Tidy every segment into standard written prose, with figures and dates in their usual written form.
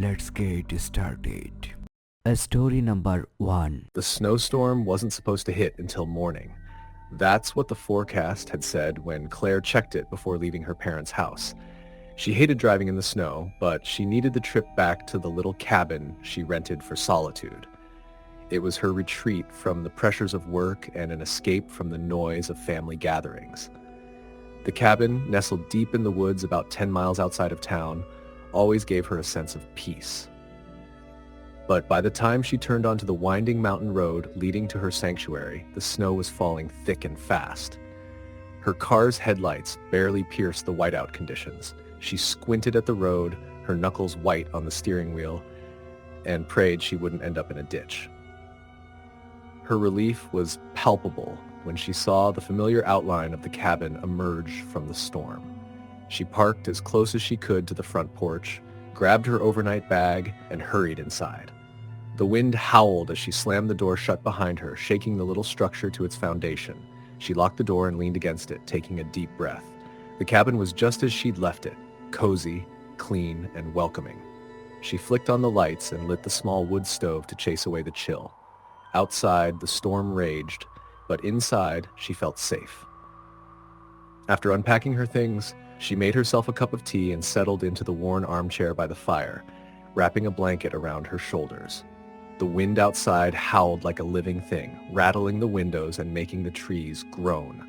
Let's get started. Story number 1. The snowstorm wasn't supposed to hit until morning. That's what the forecast had said when Claire checked it before leaving her parents' house. She hated driving in the snow, but she needed the trip back to the little cabin she rented for solitude. It was her retreat from the pressures of work and an escape from the noise of family gatherings. The cabin, nestled deep in the woods about 10 miles outside of town, always gave her a sense of peace. But by the time she turned onto the winding mountain road leading to her sanctuary, the snow was falling thick and fast. Her car's headlights barely pierced the whiteout conditions. She squinted at the road, her knuckles white on the steering wheel, and prayed she wouldn't end up in a ditch. Her relief was palpable when she saw the familiar outline of the cabin emerge from the storm. She parked as close as she could to the front porch, grabbed her overnight bag, and hurried inside. The wind howled as she slammed the door shut behind her, shaking the little structure to its foundation. She locked the door and leaned against it, taking a deep breath. The cabin was just as she'd left it, cozy, clean, and welcoming. She flicked on the lights and lit the small wood stove to chase away the chill. Outside, the storm raged, but inside, she felt safe. After unpacking her things, she made herself a cup of tea and settled into the worn armchair by the fire, wrapping a blanket around her shoulders. The wind outside howled like a living thing, rattling the windows and making the trees groan.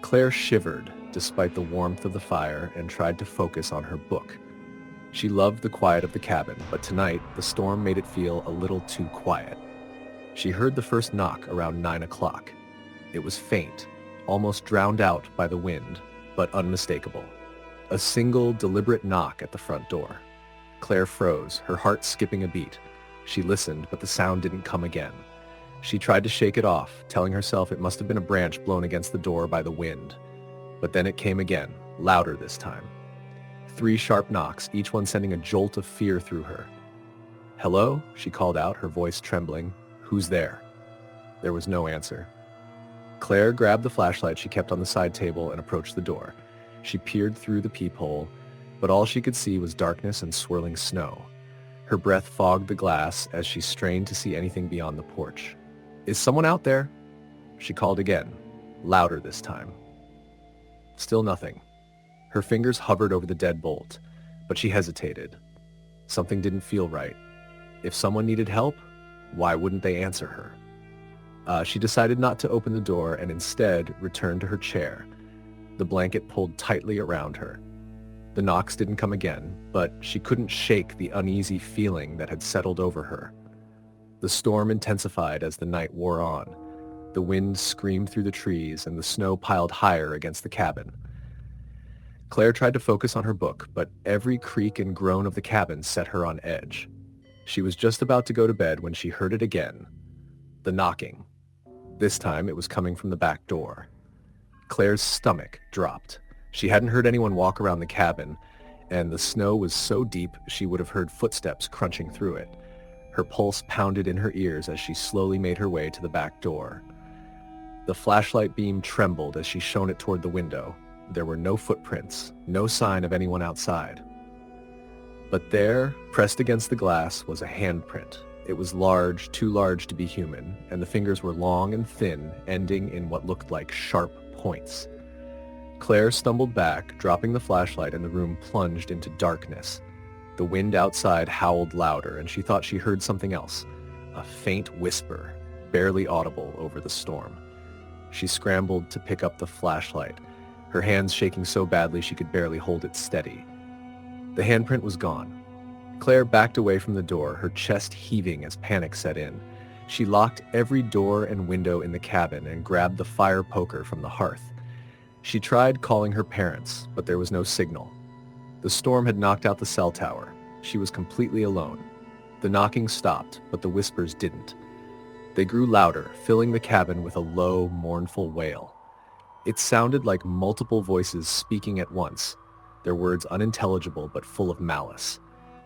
Claire shivered despite the warmth of the fire and tried to focus on her book. She loved the quiet of the cabin, but tonight the storm made it feel a little too quiet. She heard the first knock around 9 o'clock. It was faint, almost drowned out by the wind, but unmistakable. A single, deliberate knock at the front door. Claire froze, her heart skipping a beat. She listened, but the sound didn't come again. She tried to shake it off, telling herself it must have been a branch blown against the door by the wind. But then it came again, louder this time. 3 sharp knocks, each one sending a jolt of fear through her. "Hello?" she called out, her voice trembling. "Who's there?" There was no answer. Claire grabbed the flashlight she kept on the side table and approached the door. She peered through the peephole, but all she could see was darkness and swirling snow. Her breath fogged the glass as she strained to see anything beyond the porch. "Is someone out there?" She called again, louder this time. Still nothing. Her fingers hovered over the deadbolt, but she hesitated. Something didn't feel right. If someone needed help, why wouldn't they answer her? She decided not to open the door and instead returned to her chair, the blanket pulled tightly around her. The knocks didn't come again, but she couldn't shake the uneasy feeling that had settled over her. The storm intensified as the night wore on. The wind screamed through the trees and the snow piled higher against the cabin. Claire tried to focus on her book, but every creak and groan of the cabin set her on edge. She was just about to go to bed when she heard it again. The knocking. This time it was coming from the back door. Claire's stomach dropped. She hadn't heard anyone walk around the cabin, and the snow was so deep she would have heard footsteps crunching through it. Her pulse pounded in her ears as she slowly made her way to the back door. The flashlight beam trembled as she shone it toward the window. There were no footprints, no sign of anyone outside. But there, pressed against the glass, was a handprint. It was large, too large to be human, and the fingers were long and thin, ending in what looked like sharp points. Claire stumbled back, dropping the flashlight, and the room plunged into darkness. The wind outside howled louder, and she thought she heard something else, a faint whisper, barely audible over the storm. She scrambled to pick up the flashlight, her hands shaking so badly she could barely hold it steady. The handprint was gone. Claire backed away from the door, her chest heaving as panic set in. She locked every door and window in the cabin and grabbed the fire poker from the hearth. She tried calling her parents, but there was no signal. The storm had knocked out the cell tower. She was completely alone. The knocking stopped, but the whispers didn't. They grew louder, filling the cabin with a low, mournful wail. It sounded like multiple voices speaking at once, their words unintelligible but full of malice.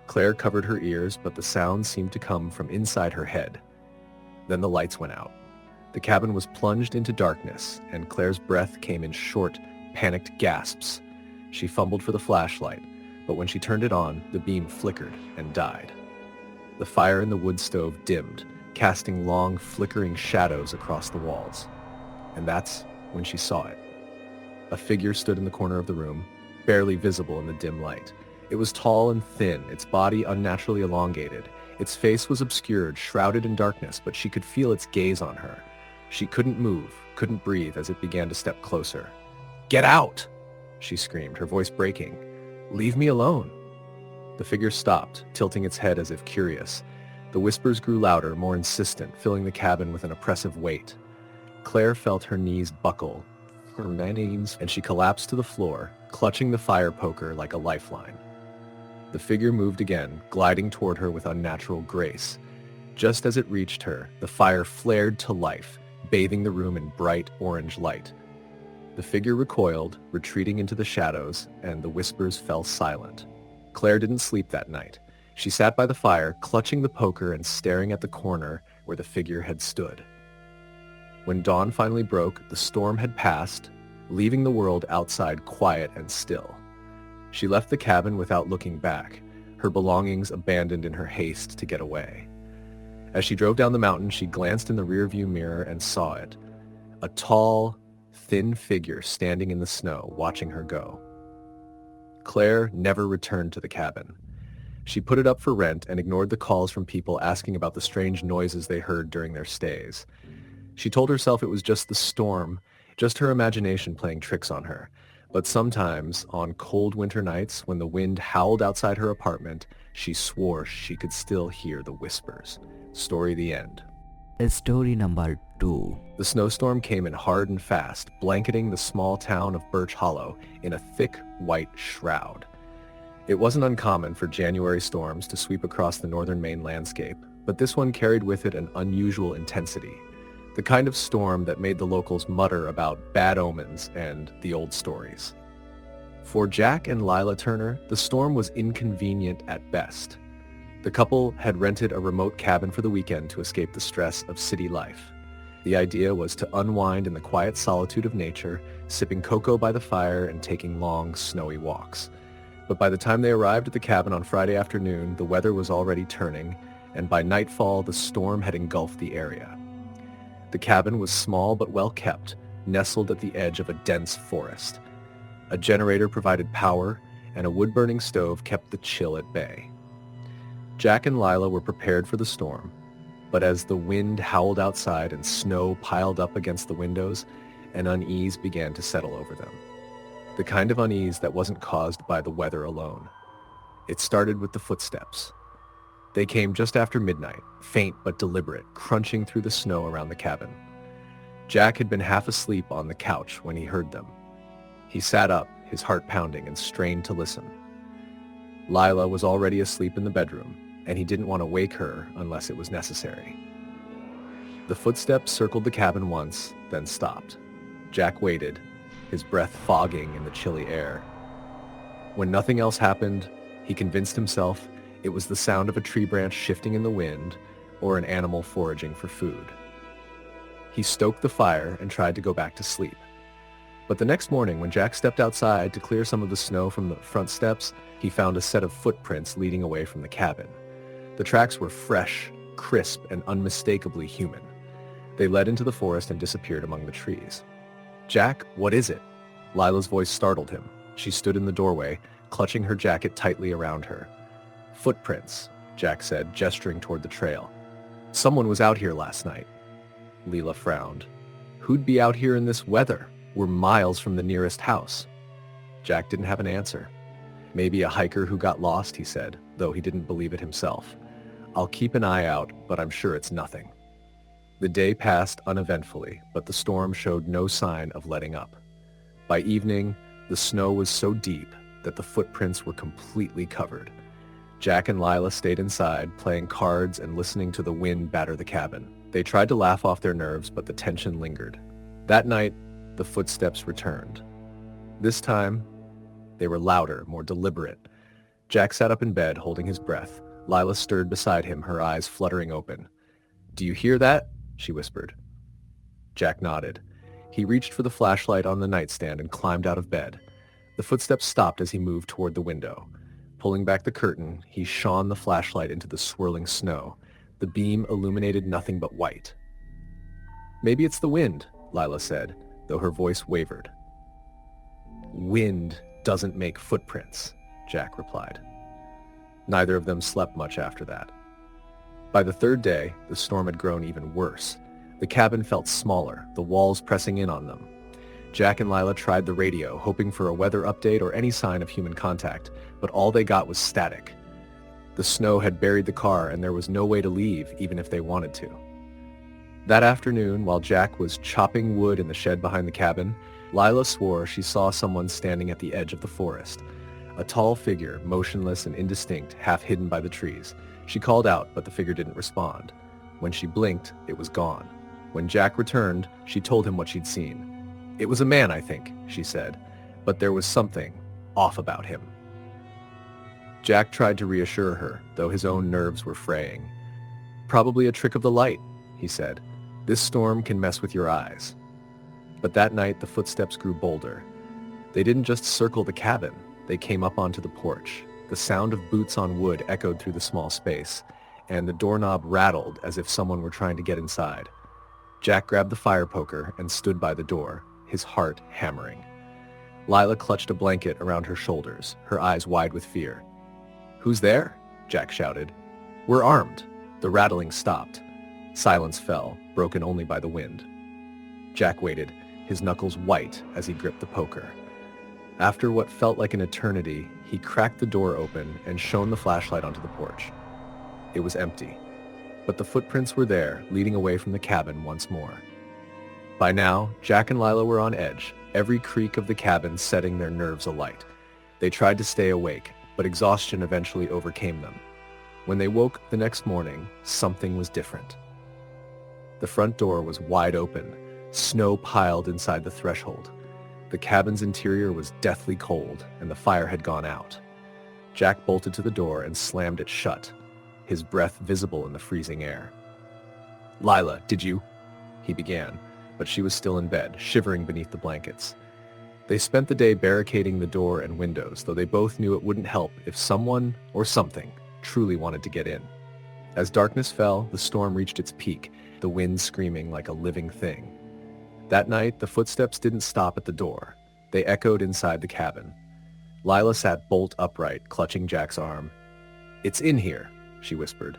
Claire covered her ears, but the sound seemed to come from inside her head. Then the lights went out. The cabin was plunged into darkness, and Claire's breath came in short, panicked gasps. She fumbled for the flashlight, but when she turned it on, the beam flickered and died. The fire in the wood stove dimmed, casting long, flickering shadows across the walls. And that's when she saw it. A figure stood in the corner of the room, barely visible in the dim light. It was tall and thin, its body unnaturally elongated. Its face was obscured, shrouded in darkness, but she could feel its gaze on her. She couldn't move, couldn't breathe as it began to step closer. "Get out!" she screamed, her voice breaking. "Leave me alone." The figure stopped, tilting its head as if curious. The whispers grew louder, more insistent, filling the cabin with an oppressive weight. Claire felt her knees buckle, and she collapsed to the floor, clutching the fire poker like a lifeline. The figure moved again, gliding toward her with unnatural grace. Just as it reached her, the fire flared to life, bathing the room in bright orange light. The figure recoiled, retreating into the shadows, and the whispers fell silent. Claire didn't sleep that night. She sat by the fire, clutching the poker and staring at the corner where the figure had stood. When dawn finally broke, the storm had passed, leaving the world outside quiet and still. She left the cabin without looking back, her belongings abandoned in her haste to get away. As she drove down the mountain, she glanced in the rearview mirror and saw it. A tall, thin figure standing in the snow, watching her go. Claire never returned to the cabin. She put it up for rent and ignored the calls from people asking about the strange noises they heard during their stays. She told herself it was just the storm, just her imagination playing tricks on her. But sometimes, on cold winter nights, when the wind howled outside her apartment, she swore she could still hear the whispers. Story the end. Story number 2. The snowstorm came in hard and fast, blanketing the small town of Birch Hollow in a thick, white shroud. It wasn't uncommon for January storms to sweep across the northern Maine landscape, but this one carried with it an unusual intensity. The kind of storm that made the locals mutter about bad omens and the old stories. For Jack and Lila Turner, the storm was inconvenient at best. The couple had rented a remote cabin for the weekend to escape the stress of city life. The idea was to unwind in the quiet solitude of nature, sipping cocoa by the fire and taking long, snowy walks. But by the time they arrived at the cabin on Friday afternoon, the weather was already turning, and by nightfall, the storm had engulfed the area. The cabin was small but well kept, nestled at the edge of a dense forest. A generator provided power, and a wood-burning stove kept the chill at bay. Jack and Lila were prepared for the storm, but as the wind howled outside and snow piled up against the windows, an unease began to settle over them. The kind of unease that wasn't caused by the weather alone. It started with the footsteps. They came just after midnight, faint but deliberate, crunching through the snow around the cabin. Jack had been half asleep on the couch when he heard them. He sat up, his heart pounding, and strained to listen. Lila was already asleep in the bedroom, and he didn't want to wake her unless it was necessary. The footsteps circled the cabin once, then stopped. Jack waited, his breath fogging in the chilly air. When nothing else happened, he convinced himself it was the sound of a tree branch shifting in the wind or an animal foraging for food. He stoked the fire and tried to go back to sleep. But the next morning, when Jack stepped outside to clear some of the snow from the front steps, he found a set of footprints leading away from the cabin. The tracks were fresh, crisp, and unmistakably human. They led into the forest and disappeared among the trees. "Jack, what is it?" Lila's voice startled him. She stood in the doorway, clutching her jacket tightly around her. "Footprints," Jack said, gesturing toward the trail. "Someone was out here last night." Lila frowned. "Who'd be out here in this weather? We're miles from the nearest house." Jack didn't have an answer. "Maybe a hiker who got lost," he said, though he didn't believe it himself. "I'll keep an eye out, but I'm sure it's nothing." The day passed uneventfully, but the storm showed no sign of letting up. By evening, the snow was so deep that the footprints were completely covered. Jack and Lila stayed inside, playing cards and listening to the wind batter the cabin. They tried to laugh off their nerves, but the tension lingered. That night, the footsteps returned. This time, they were louder, more deliberate. Jack sat up in bed, holding his breath. Lila stirred beside him, her eyes fluttering open. "Do you hear that?" she whispered. Jack nodded. He reached for the flashlight on the nightstand and climbed out of bed. The footsteps stopped as he moved toward the window. Pulling back the curtain, he shone the flashlight into the swirling snow. The beam illuminated nothing but white. "Maybe it's the wind," Lila said, though her voice wavered. "Wind doesn't make footprints," Jack replied. Neither of them slept much after that. By the third day, the storm had grown even worse. The cabin felt smaller, the walls pressing in on them. Jack and Lila tried the radio, hoping for a weather update or any sign of human contact, but all they got was static. The snow had buried the car and there was no way to leave, even if they wanted to. That afternoon, while Jack was chopping wood in the shed behind the cabin, Lila swore she saw someone standing at the edge of the forest. A tall figure, motionless and indistinct, half hidden by the trees. She called out, but the figure didn't respond. When she blinked, it was gone. When Jack returned, she told him what she'd seen. "It was a man, I think," she said, but there was something off about him. Jack tried to reassure her, though his own nerves were fraying. "Probably a trick of the light," he said. "This storm can mess with your eyes." But that night, the footsteps grew bolder. They didn't just circle the cabin. They came up onto the porch. The sound of boots on wood echoed through the small space, and the doorknob rattled as if someone were trying to get inside. Jack grabbed the fire poker and stood by the door, his heart hammering. Lila clutched a blanket around her shoulders, her eyes wide with fear. "Who's there?" Jack shouted. "We're armed." The rattling stopped. Silence fell, broken only by the wind. Jack waited, his knuckles white as he gripped the poker. After what felt like an eternity, he cracked the door open and shone the flashlight onto the porch. It was empty, but the footprints were there, leading away from the cabin once more. By now, Jack and Lila were on edge, every creak of the cabin setting their nerves alight. They tried to stay awake, but exhaustion eventually overcame them. When they woke the next morning, something was different. The front door was wide open, snow piled inside the threshold. The cabin's interior was deathly cold, and the fire had gone out. Jack bolted to the door and slammed it shut, his breath visible in the freezing air. "Lila, did you?" he began, but she was still in bed, shivering beneath the blankets. They spent the day barricading the door and windows, though they both knew it wouldn't help if someone, or something, truly wanted to get in. As darkness fell, the storm reached its peak, the wind screaming like a living thing. That night, the footsteps didn't stop at the door. They echoed inside the cabin. Lila sat bolt upright, clutching Jack's arm. "It's in here," she whispered.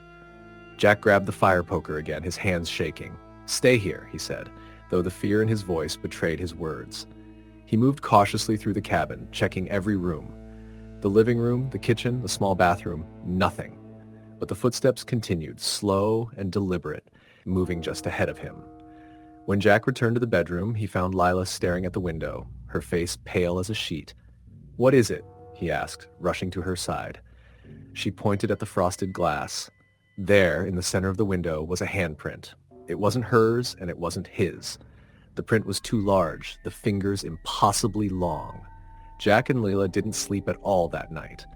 Jack grabbed the fire poker again, his hands shaking. "Stay here," he said, though the fear in his voice betrayed his words. He moved cautiously through the cabin, checking every room. The living room, the kitchen, the small bathroom, nothing. But the footsteps continued, slow and deliberate, moving just ahead of him. When Jack returned to the bedroom, he found Lila staring at the window, her face pale as a sheet. "What is it?" he asked, rushing to her side. She pointed at the frosted glass. There, in the center of the window, was a handprint. It wasn't hers, and it wasn't his. The print was too large, the fingers impossibly long. Jack and Lila didn't sleep at all that night.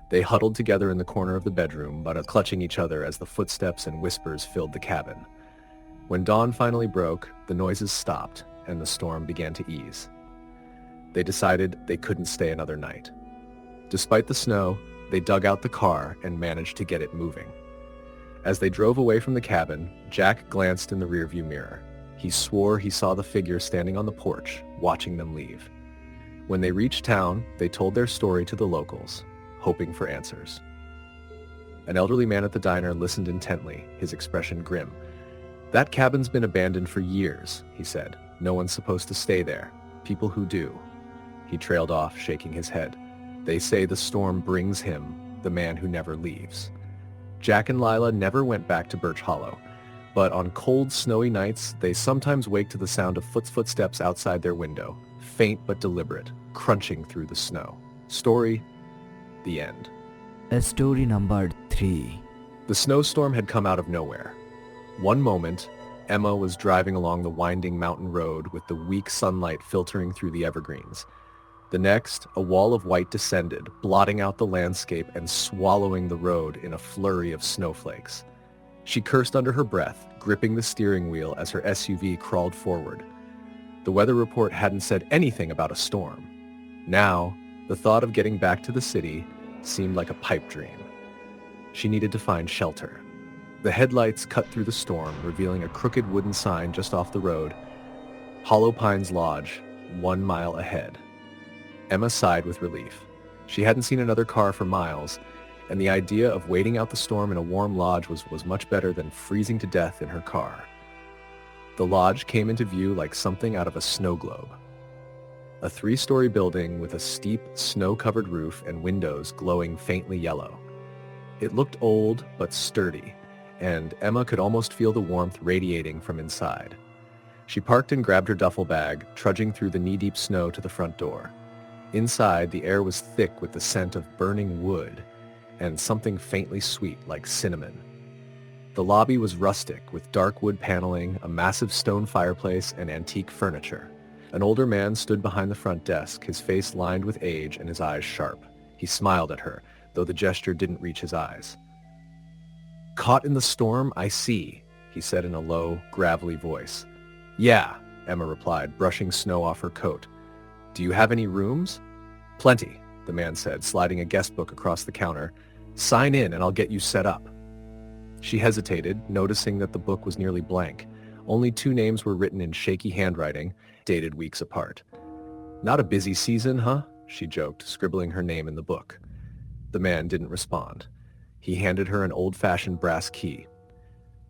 They huddled together in the corner of the bedroom, but clutching each other as the footsteps and whispers filled the cabin. When dawn finally broke, the noises stopped, and the storm began to ease. They decided they couldn't stay another night. Despite the snow, they dug out the car and managed to get it moving. As they drove away from the cabin, Jack glanced in the rearview mirror. He swore he saw the figure standing on the porch, watching them leave. When they reached town, they told their story to the locals, hoping for answers. An elderly man at the diner listened intently, his expression grim. "That cabin's been abandoned for years," he said. "No one's supposed to stay there. People who do." He trailed off, shaking his head. "They say the storm brings him, the man who never leaves." Jack and Lila never went back to Birch Hollow, but on cold, snowy nights, they sometimes waked to the sound of footsteps outside their window, faint but deliberate, crunching through the snow. Story, the end. Story number 3. The snowstorm had come out of nowhere. One moment, Emma was driving along the winding mountain road with the weak sunlight filtering through the evergreens. The next, a wall of white descended, blotting out the landscape and swallowing the road in a flurry of snowflakes. She cursed under her breath, gripping the steering wheel as her SUV crawled forward. The weather report hadn't said anything about a storm. Now, the thought of getting back to the city, seemed like a pipe dream. She needed to find shelter. The headlights cut through the storm, revealing a crooked wooden sign just off the road. Hollow Pines Lodge, 1 mile ahead. Emma sighed with relief. She hadn't seen another car for miles, and the idea of waiting out the storm in a warm lodge was much better than freezing to death in her car. The lodge came into view like something out of a snow globe. A 3-story building with a steep, snow-covered roof and windows glowing faintly yellow. It looked old but sturdy, and Emma could almost feel the warmth radiating from inside. She parked and grabbed her duffel bag, trudging through the knee-deep snow to the front door. Inside, the air was thick with the scent of burning wood and something faintly sweet like cinnamon. The lobby was rustic, with dark wood paneling, a massive stone fireplace, and antique furniture. An older man stood behind the front desk, his face lined with age and his eyes sharp. He smiled at her, though the gesture didn't reach his eyes. "Caught in the storm, I see," he said in a low, gravelly voice. "Yeah," Emma replied, brushing snow off her coat. "Do you have any rooms?" "Plenty," the man said, sliding a guest book across the counter. "Sign in and I'll get you set up." She hesitated, noticing that the book was nearly blank. Only 2 names were written in shaky handwriting, dated weeks apart. "Not a busy season, huh?" she joked, scribbling her name in the book. The man didn't respond. He handed her an old-fashioned brass key.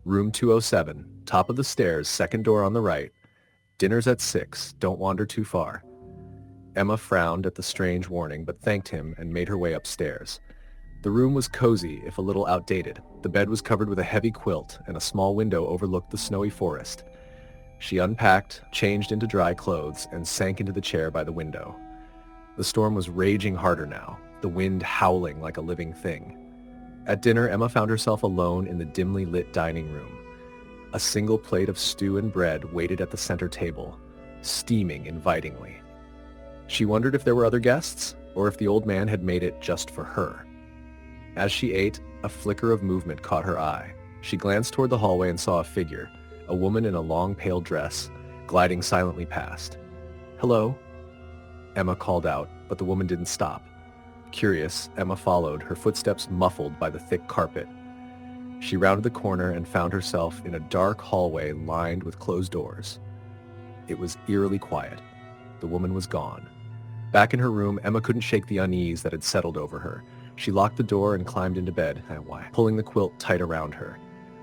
"Room 207, top of the stairs, second door on the right. Dinner's at 6, don't wander too far." Emma frowned at the strange warning but thanked him and made her way upstairs. The room was cozy, if a little outdated. The bed was covered with a heavy quilt, and a small window overlooked the snowy forest. She unpacked, changed into dry clothes, and sank into the chair by the window. The storm was raging harder now, the wind howling like a living thing. At dinner, Emma found herself alone in the dimly lit dining room. A single plate of stew and bread waited at the center table, steaming invitingly. She wondered if there were other guests, or if the old man had made it just for her. As she ate, a flicker of movement caught her eye. She glanced toward the hallway and saw a figure, a woman in a long pale dress, gliding silently past. "Hello?" Emma called out, but the woman didn't stop. Curious, Emma followed, her footsteps muffled by the thick carpet. She rounded the corner and found herself in a dark hallway lined with closed doors. It was eerily quiet. The woman was gone. Back in her room, Emma couldn't shake the unease that had settled over her. She locked the door and climbed into bed, pulling the quilt tight around her.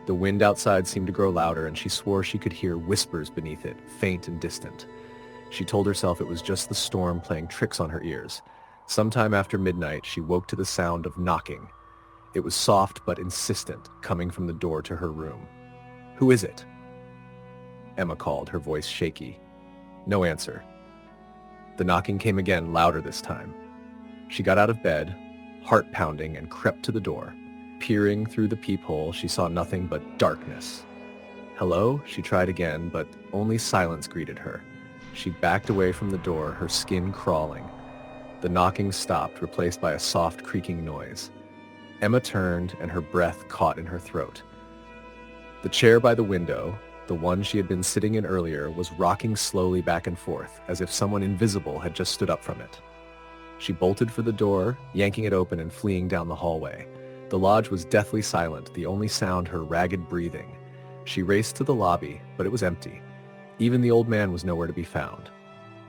The wind outside seemed to grow louder, and she swore she could hear whispers beneath it, faint and distant. She told herself it was just the storm playing tricks on her ears. Sometime after midnight, she woke to the sound of knocking. It was soft but insistent, coming from the door to her room. "Who is it?" Emma called, her voice shaky. No answer. The knocking came again, louder this time. She got out of bed, heart pounding, and crept to the door. Peering through the peephole, she saw nothing but darkness. "Hello?" she tried again, but only silence greeted her. She backed away from the door, her skin crawling. The knocking stopped, replaced by a soft creaking noise. Emma turned, and her breath caught in her throat. The chair by the window, the one she had been sitting in earlier, was rocking slowly back and forth, as if someone invisible had just stood up from it. She bolted for the door, yanking it open and fleeing down the hallway. The lodge was deathly silent, the only sound her ragged breathing. She raced to the lobby, but it was empty. Even the old man was nowhere to be found.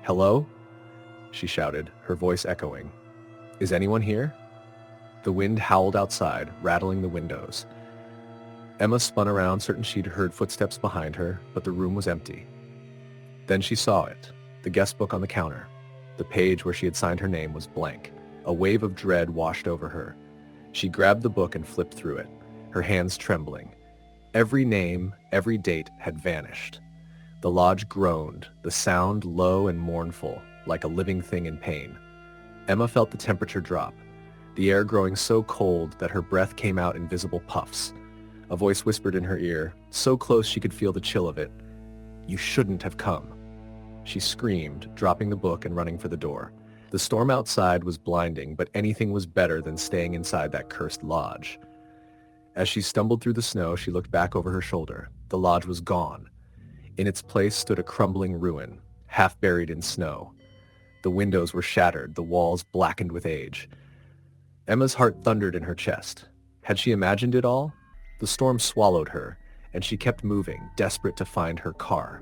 "Hello?" she shouted, her voice echoing. "Is anyone here?" The wind howled outside, rattling the windows. Emma spun around, certain she'd heard footsteps behind her, but the room was empty. Then she saw it, the guest book on the counter. The page where she had signed her name was blank. A wave of dread washed over her. She grabbed the book and flipped through it, her hands trembling. Every name, every date had vanished. The lodge groaned, the sound low and mournful, like a living thing in pain. Emma felt the temperature drop, the air growing so cold that her breath came out in visible puffs. A voice whispered in her ear, so close she could feel the chill of it. "You shouldn't have come." She screamed, dropping the book and running for the door. The storm outside was blinding, but anything was better than staying inside that cursed lodge. As she stumbled through the snow, she looked back over her shoulder. The lodge was gone. In its place stood a crumbling ruin, half buried in snow. The windows were shattered, the walls blackened with age. Emma's heart thundered in her chest. Had she imagined it all? The storm swallowed her, and she kept moving, desperate to find her car.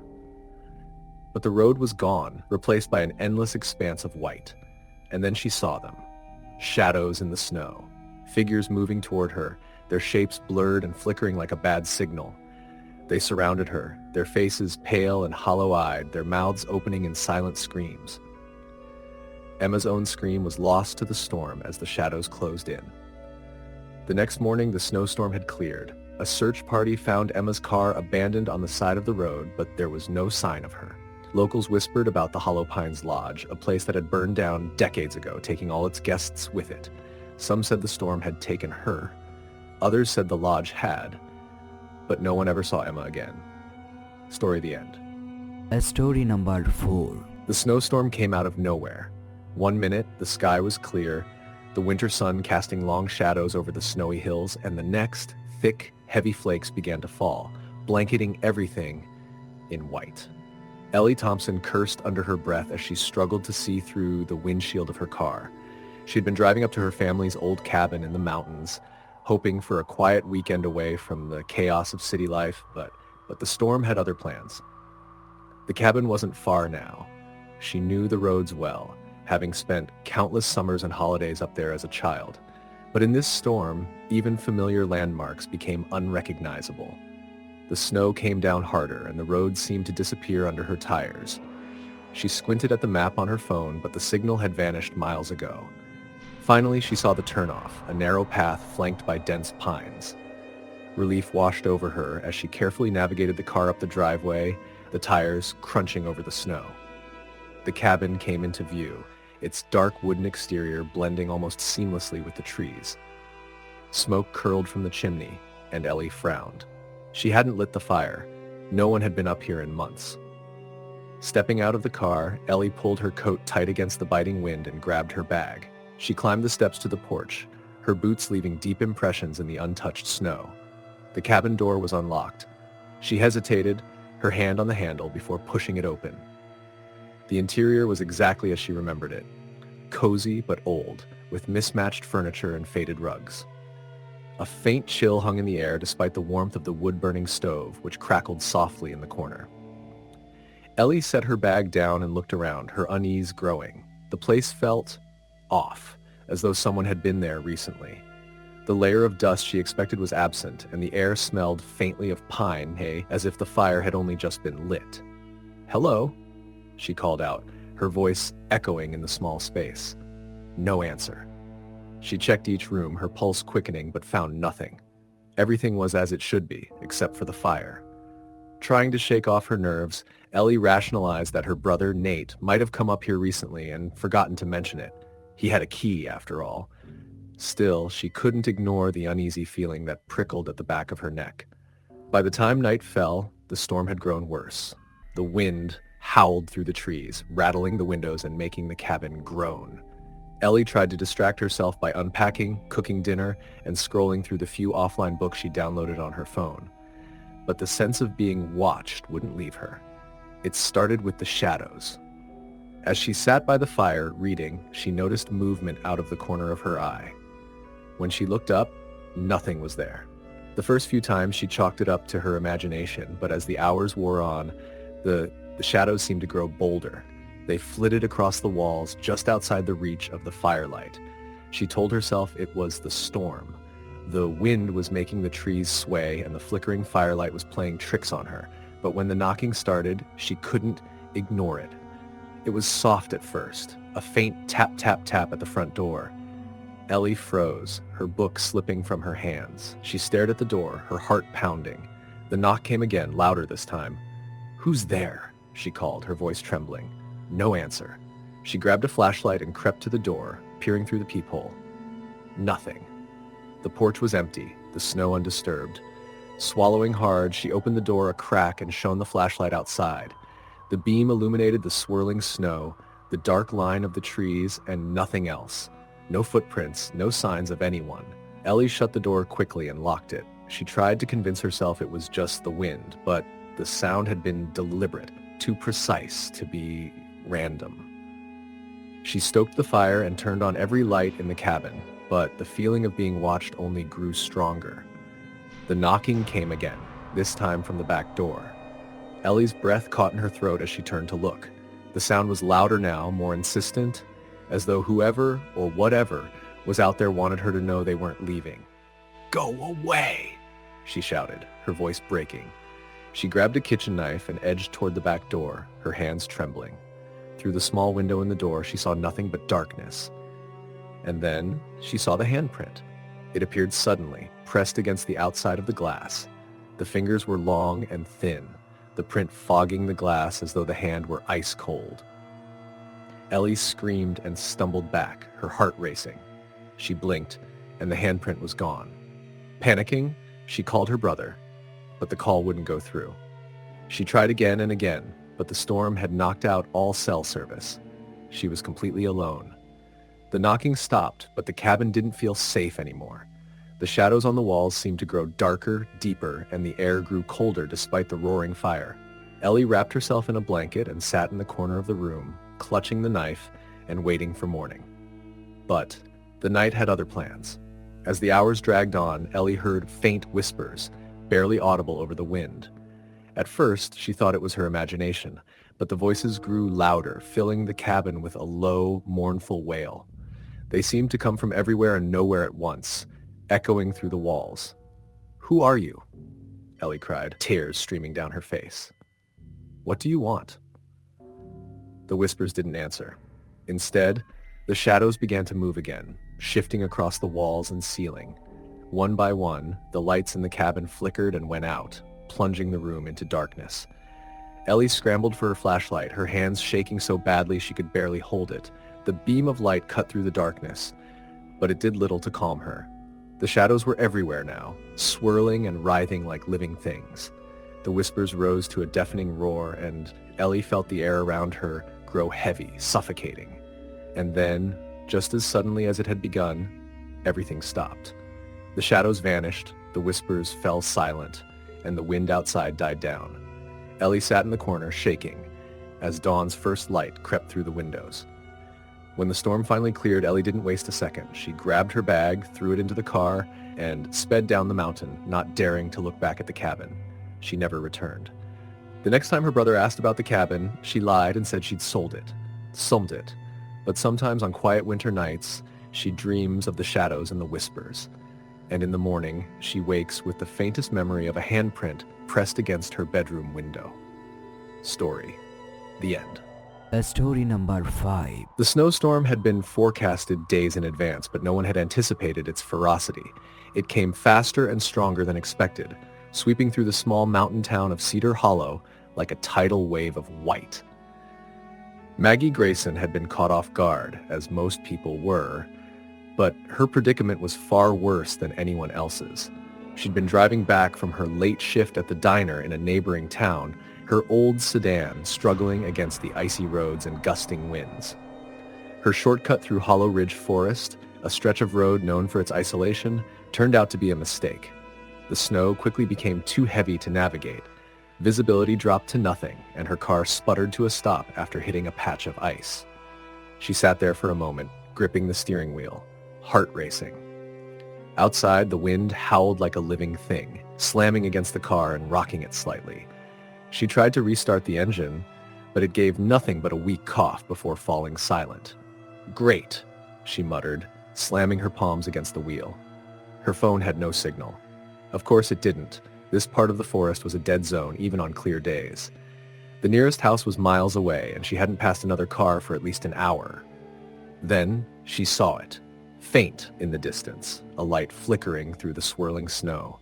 But the road was gone, replaced by an endless expanse of white. And then she saw them. Shadows in the snow. Figures moving toward her, their shapes blurred and flickering like a bad signal. They surrounded her, their faces pale and hollow-eyed, their mouths opening in silent screams. Emma's own scream was lost to the storm as the shadows closed in. The next morning, the snowstorm had cleared. A search party found Emma's car abandoned on the side of the road, but there was no sign of her. Locals whispered about the Hollow Pines Lodge, a place that had burned down decades ago, taking all its guests with it. Some said the storm had taken her. Others said the lodge had, but no one ever saw Emma again. Story the end. Story number 4. The snowstorm came out of nowhere. 1 minute, the sky was clear, the winter sun casting long shadows over the snowy hills, and the next, thick, heavy flakes began to fall, blanketing everything in white. Ellie Thompson cursed under her breath as she struggled to see through the windshield of her car. She'd been driving up to her family's old cabin in the mountains, hoping for a quiet weekend away from the chaos of city life, but the storm had other plans. The cabin wasn't far now. She knew the roads well, having spent countless summers and holidays up there as a child. But in this storm, even familiar landmarks became unrecognizable. The snow came down harder, and the road seemed to disappear under her tires. She squinted at the map on her phone, but the signal had vanished miles ago. Finally, she saw the turnoff, a narrow path flanked by dense pines. Relief washed over her as she carefully navigated the car up the driveway, the tires crunching over the snow. The cabin came into view, its dark wooden exterior blending almost seamlessly with the trees. Smoke curled from the chimney, and Ellie frowned. She hadn't lit the fire. No one had been up here in months. Stepping out of the car, Ellie pulled her coat tight against the biting wind and grabbed her bag. She climbed the steps to the porch, her boots leaving deep impressions in the untouched snow. The cabin door was unlocked. She hesitated, her hand on the handle, before pushing it open. The interior was exactly as she remembered it. Cozy but old, with mismatched furniture and faded rugs. A faint chill hung in the air despite the warmth of the wood-burning stove, which crackled softly in the corner. Ellie set her bag down and looked around, her unease growing. The place felt off, as though someone had been there recently. The layer of dust she expected was absent, and the air smelled faintly of pine hay, as if the fire had only just been lit. "Hello?" she called out, her voice echoing in the small space. No answer. She checked each room, her pulse quickening, but found nothing. Everything was as it should be, except for the fire. Trying to shake off her nerves, Ellie rationalized that her brother, Nate, might have come up here recently and forgotten to mention it. He had a key, after all. Still, she couldn't ignore the uneasy feeling that prickled at the back of her neck. By the time night fell, the storm had grown worse. The wind howled through the trees, rattling the windows and making the cabin groan. Ellie tried to distract herself by unpacking, cooking dinner, and scrolling through the few offline books she downloaded on her phone. But the sense of being watched wouldn't leave her. It started with the shadows. As she sat by the fire, reading, she noticed movement out of the corner of her eye. When she looked up, nothing was there. The first few times she chalked it up to her imagination, but as the hours wore on, the shadows seemed to grow bolder. They flitted across the walls just outside the reach of the firelight. She told herself it was the storm. The wind was making the trees sway and the flickering firelight was playing tricks on her. But when the knocking started, she couldn't ignore it. It was soft at first, a faint tap, tap, tap at the front door. Ellie froze, her book slipping from her hands. She stared at the door, her heart pounding. The knock came again, louder this time. "Who's there?" she called, her voice trembling. No answer. She grabbed a flashlight and crept to the door, peering through the peephole. Nothing. The porch was empty, the snow undisturbed. Swallowing hard, she opened the door a crack and shone the flashlight outside. The beam illuminated the swirling snow, the dark line of the trees, and nothing else. No footprints, no signs of anyone. Ellie shut the door quickly and locked it. She tried to convince herself it was just the wind, but the sound had been deliberate, too precise to be random. She stoked the fire and turned on every light in the cabin. but the feeling of being watched only grew stronger. The knocking came again, this time from the back door. Ellie's breath caught in her throat as she turned to look. The sound was louder now, more insistent, as though whoever or whatever was out there wanted her to know they weren't leaving. "Go away!" she shouted, her voice breaking. She grabbed a kitchen knife and edged toward the back door, her hands trembling. Through the small window in the door, she saw nothing but darkness. And then she saw the handprint. It appeared suddenly, pressed against the outside of the glass. The fingers were long and thin, the print fogging the glass as though the hand were ice cold. Ellie screamed and stumbled back, her heart racing. She blinked, and the handprint was gone. Panicking, she called her brother, but the call wouldn't go through. She tried again and again, but the storm had knocked out all cell service. She was completely alone. The knocking stopped, but the cabin didn't feel safe anymore. The shadows on the walls seemed to grow darker, deeper, and the air grew colder despite the roaring fire. Ellie wrapped herself in a blanket and sat in the corner of the room, clutching the knife and waiting for morning. But the night had other plans. As the hours dragged on, Ellie heard faint whispers, barely audible over the wind. At first, she thought it was her imagination, but the voices grew louder, filling the cabin with a low, mournful wail. They seemed to come from everywhere and nowhere at once, echoing through the walls. "Who are you?" Ellie cried, tears streaming down her face. "What do you want?" The whispers didn't answer. Instead, the shadows began to move again, shifting across the walls and ceiling. One by one, the lights in the cabin flickered and went out, plunging the room into darkness. Ellie scrambled for her flashlight, her hands shaking so badly she could barely hold it. The beam of light cut through the darkness, but it did little to calm her. The shadows were everywhere now, swirling and writhing like living things. The whispers rose to a deafening roar, and Ellie felt the air around her grow heavy, suffocating. And then, just as suddenly as it had begun, everything stopped. The shadows vanished, the whispers fell silent, and the wind outside died down. Ellie sat in the corner, shaking, as dawn's first light crept through the windows. When the storm finally cleared, Ellie didn't waste a second. She grabbed her bag, threw it into the car, and sped down the mountain, not daring to look back at the cabin. She never returned. The next time her brother asked about the cabin, she lied and said she'd sold it. But sometimes on quiet winter nights, she dreams of the shadows and the whispers. And in the morning, she wakes with the faintest memory of a handprint pressed against her bedroom window. Story. The end. Story number 5. The snowstorm had been forecasted days in advance, but no one had anticipated its ferocity. It came faster and stronger than expected, sweeping through the small mountain town of Cedar Hollow like a tidal wave of white. Maggie Grayson had been caught off guard, as most people were, but her predicament was far worse than anyone else's. She'd been driving back from her late shift at the diner in a neighboring town, her old sedan struggling against the icy roads and gusting winds. Her shortcut through Hollow Ridge Forest, a stretch of road known for its isolation, turned out to be a mistake. The snow quickly became too heavy to navigate. Visibility dropped to nothing, and her car sputtered to a stop after hitting a patch of ice. She sat there for a moment, gripping the steering wheel, heart racing. Outside, the wind howled like a living thing, slamming against the car and rocking it slightly. She tried to restart the engine, but it gave nothing but a weak cough before falling silent. "Great," she muttered, slamming her palms against the wheel. Her phone had no signal. Of course it didn't. This part of the forest was a dead zone, even on clear days. The nearest house was miles away, and she hadn't passed another car for at least an hour. Then she saw it, faint in the distance, a light flickering through the swirling snow.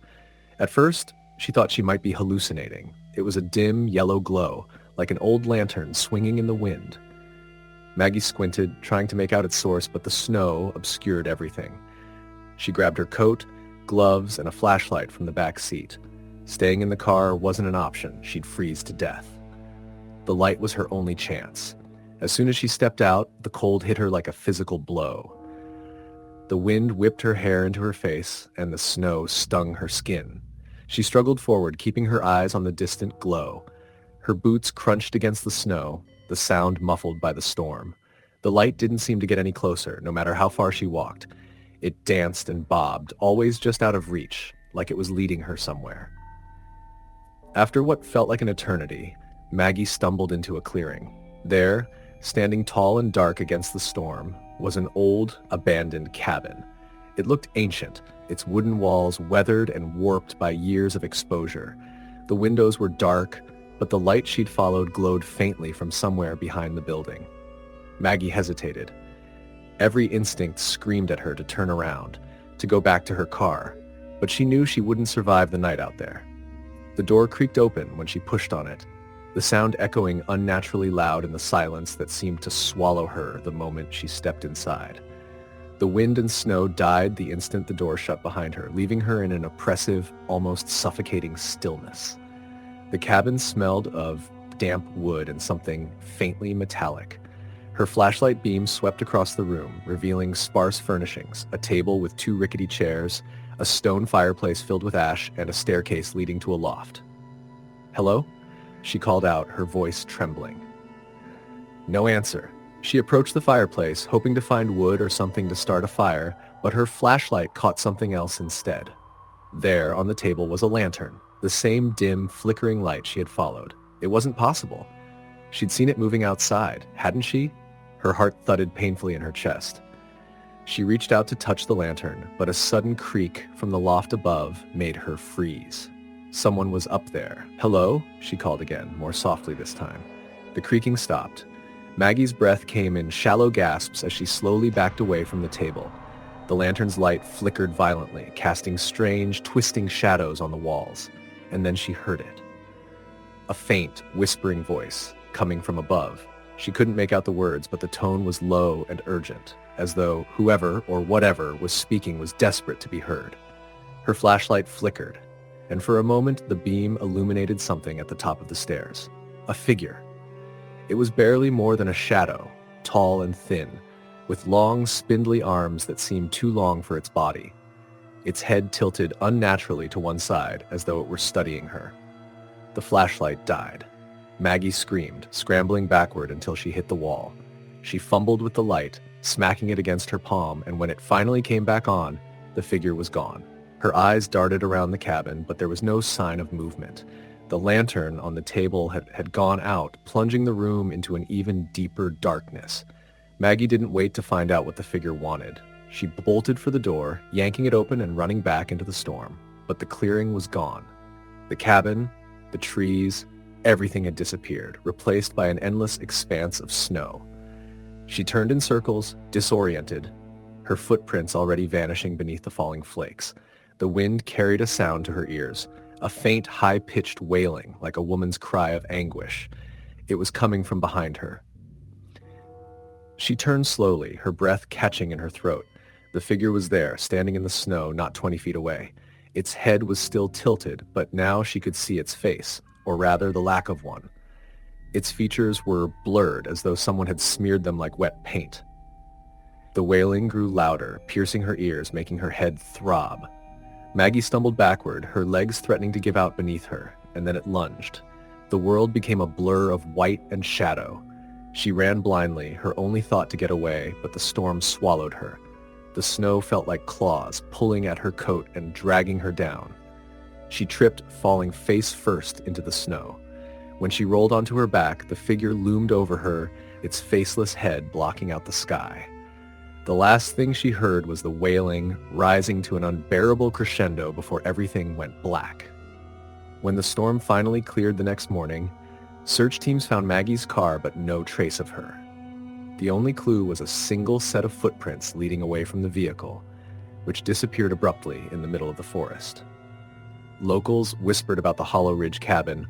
At first, she thought she might be hallucinating. It was a dim yellow glow, like an old lantern swinging in the wind. Maggie squinted, trying to make out its source, but the snow obscured everything. She grabbed her coat, gloves, and a flashlight from the back seat. Staying in the car wasn't an option. She'd freeze to death. The light was her only chance. As soon as she stepped out, the cold hit her like a physical blow. The wind whipped her hair into her face, and the snow stung her skin. She struggled forward, keeping her eyes on the distant glow. Her boots crunched against the snow, the sound muffled by the storm. The light didn't seem to get any closer, no matter how far she walked. It danced and bobbed, always just out of reach, like it was leading her somewhere. After what felt like an eternity, Maggie stumbled into a clearing. There, standing tall and dark against the storm, was an old, abandoned cabin. It looked ancient, its wooden walls weathered and warped by years of exposure. The windows were dark, but the light she'd followed glowed faintly from somewhere behind the building. Maggie hesitated. Every instinct screamed at her to turn around, to go back to her car, but she knew she wouldn't survive the night out there. The door creaked open when she pushed on it, the sound echoing unnaturally loud in the silence that seemed to swallow her the moment she stepped inside. The wind and snow died the instant the door shut behind her, leaving her in an oppressive, almost suffocating stillness. The cabin smelled of damp wood and something faintly metallic. Her flashlight beam swept across the room, revealing sparse furnishings, a table with 2 rickety chairs, a stone fireplace filled with ash, and a staircase leading to a loft. "Hello?" she called out, her voice trembling. No answer. She approached the fireplace, hoping to find wood or something to start a fire, but her flashlight caught something else instead. There, on the table, was a lantern, the same dim, flickering light she had followed. It wasn't possible. She'd seen it moving outside, hadn't she? Her heart thudded painfully in her chest. She reached out to touch the lantern, but a sudden creak from the loft above made her freeze. Someone was up there. "Hello?" she called again, more softly this time. The creaking stopped. Maggie's breath came in shallow gasps as she slowly backed away from the table. The lantern's light flickered violently, casting strange, twisting shadows on the walls. And then she heard it. A faint, whispering voice, coming from above. She couldn't make out the words, but the tone was low and urgent, as though whoever or whatever was speaking was desperate to be heard. Her flashlight flickered, and for a moment the beam illuminated something at the top of the stairs. A figure. It was barely more than a shadow, tall and thin, with long, spindly arms that seemed too long for its body. Its head tilted unnaturally to one side, as though it were studying her. The flashlight died. Maggie screamed, scrambling backward until she hit the wall. She fumbled with the light, smacking it against her palm, and when it finally came back on, the figure was gone. Her eyes darted around the cabin, but there was no sign of movement. The lantern on the table had gone out, plunging the room into an even deeper darkness. Maggie didn't wait to find out what the figure wanted. She bolted for the door, yanking it open and running back into the storm. But the clearing was gone. The cabin, the trees, everything had disappeared, replaced by an endless expanse of snow. She turned in circles, disoriented, her footprints already vanishing beneath the falling flakes. The wind carried a sound to her ears, a faint, high-pitched wailing like a woman's cry of anguish. It was coming from behind her. She turned slowly, her breath catching in her throat. The figure was there, standing in the snow not 20 feet away. Its head was still tilted, but now she could see its face, or rather the lack of one. Its features were blurred, as though someone had smeared them like wet paint. The wailing grew louder, piercing her ears, making her head throb. Maggie stumbled backward, her legs threatening to give out beneath her, and then it lunged. The world became a blur of white and shadow. She ran blindly, her only thought to get away, but the storm swallowed her. The snow felt like claws, pulling at her coat and dragging her down. She tripped, falling face first into the snow. When she rolled onto her back, the figure loomed over her, its faceless head blocking out the sky. The last thing she heard was the wailing, rising to an unbearable crescendo before everything went black. When the storm finally cleared the next morning, search teams found Maggie's car but no trace of her. The only clue was a single set of footprints leading away from the vehicle, which disappeared abruptly in the middle of the forest. Locals whispered about the Hollow Ridge cabin,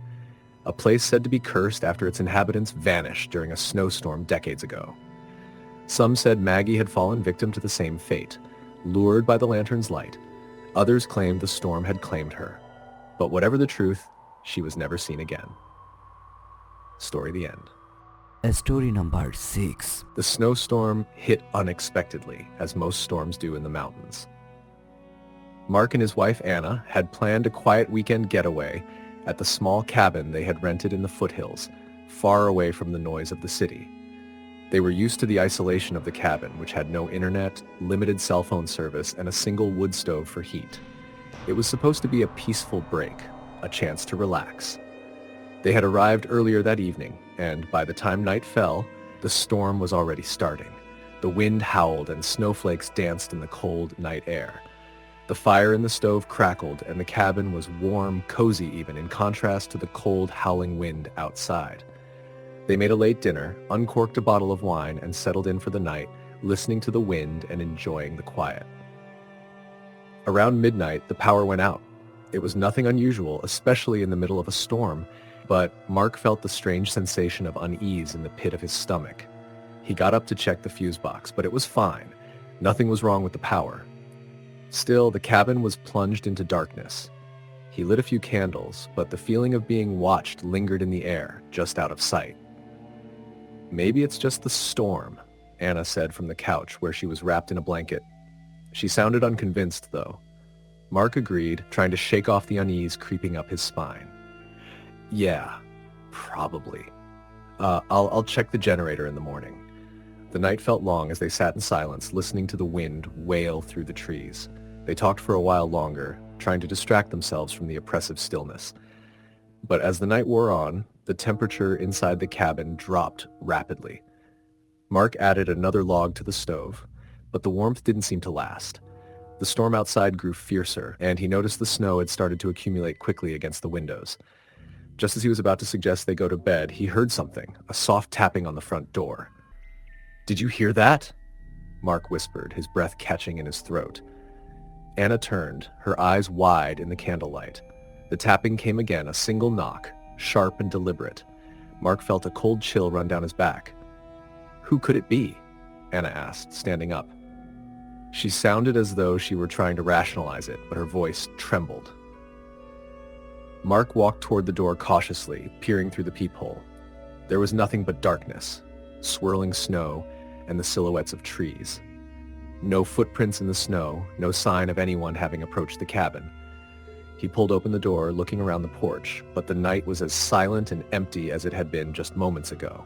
a place said to be cursed after its inhabitants vanished during a snowstorm decades ago. Some said Maggie had fallen victim to the same fate, lured by the lantern's light. Others claimed the storm had claimed her. But whatever the truth, she was never seen again. Story the end. Story number 6. The snowstorm hit unexpectedly, as most storms do in the mountains. Mark and his wife Anna had planned a quiet weekend getaway at the small cabin they had rented in the foothills, far away from the noise of the city. They were used to the isolation of the cabin, which had no internet, limited cell phone service, and a single wood stove for heat. It was supposed to be a peaceful break, a chance to relax. They had arrived earlier that evening, and by the time night fell, the storm was already starting. The wind howled and snowflakes danced in the cold night air. The fire in the stove crackled, and the cabin was warm, cozy even, in contrast to the cold, howling wind outside. They made a late dinner, uncorked a bottle of wine, and settled in for the night, listening to the wind and enjoying the quiet. Around midnight, the power went out. It was nothing unusual, especially in the middle of a storm, but Mark felt the strange sensation of unease in the pit of his stomach. He got up to check the fuse box, but it was fine. Nothing was wrong with the power. Still, the cabin was plunged into darkness. He lit a few candles, but the feeling of being watched lingered in the air, just out of sight. "Maybe it's just the storm," Anna said from the couch where she was wrapped in a blanket. She sounded unconvinced, though. Mark agreed, trying to shake off the unease creeping up his spine. "Yeah, probably. I'll check the generator in the morning." The night felt long as they sat in silence, listening to the wind wail through the trees. They talked for a while longer, trying to distract themselves from the oppressive stillness. But as the night wore on, the temperature inside the cabin dropped rapidly. Mark added another log to the stove, but the warmth didn't seem to last. The storm outside grew fiercer, and he noticed the snow had started to accumulate quickly against the windows. Just as he was about to suggest they go to bed, he heard something, a soft tapping on the front door. "Did you hear that?" Mark whispered, his breath catching in his throat. Anna turned, her eyes wide in the candlelight. The tapping came again, a single knock, sharp and deliberate. Mark felt a cold chill run down his back. "Who could it be?" Anna asked, standing up. She sounded as though she were trying to rationalize it, but her voice trembled. Mark walked toward the door cautiously, peering through the peephole. There was nothing but darkness, swirling snow, and the silhouettes of trees. No footprints in the snow, no sign of anyone having approached the cabin. He pulled open the door, looking around the porch, but the night was as silent and empty as it had been just moments ago.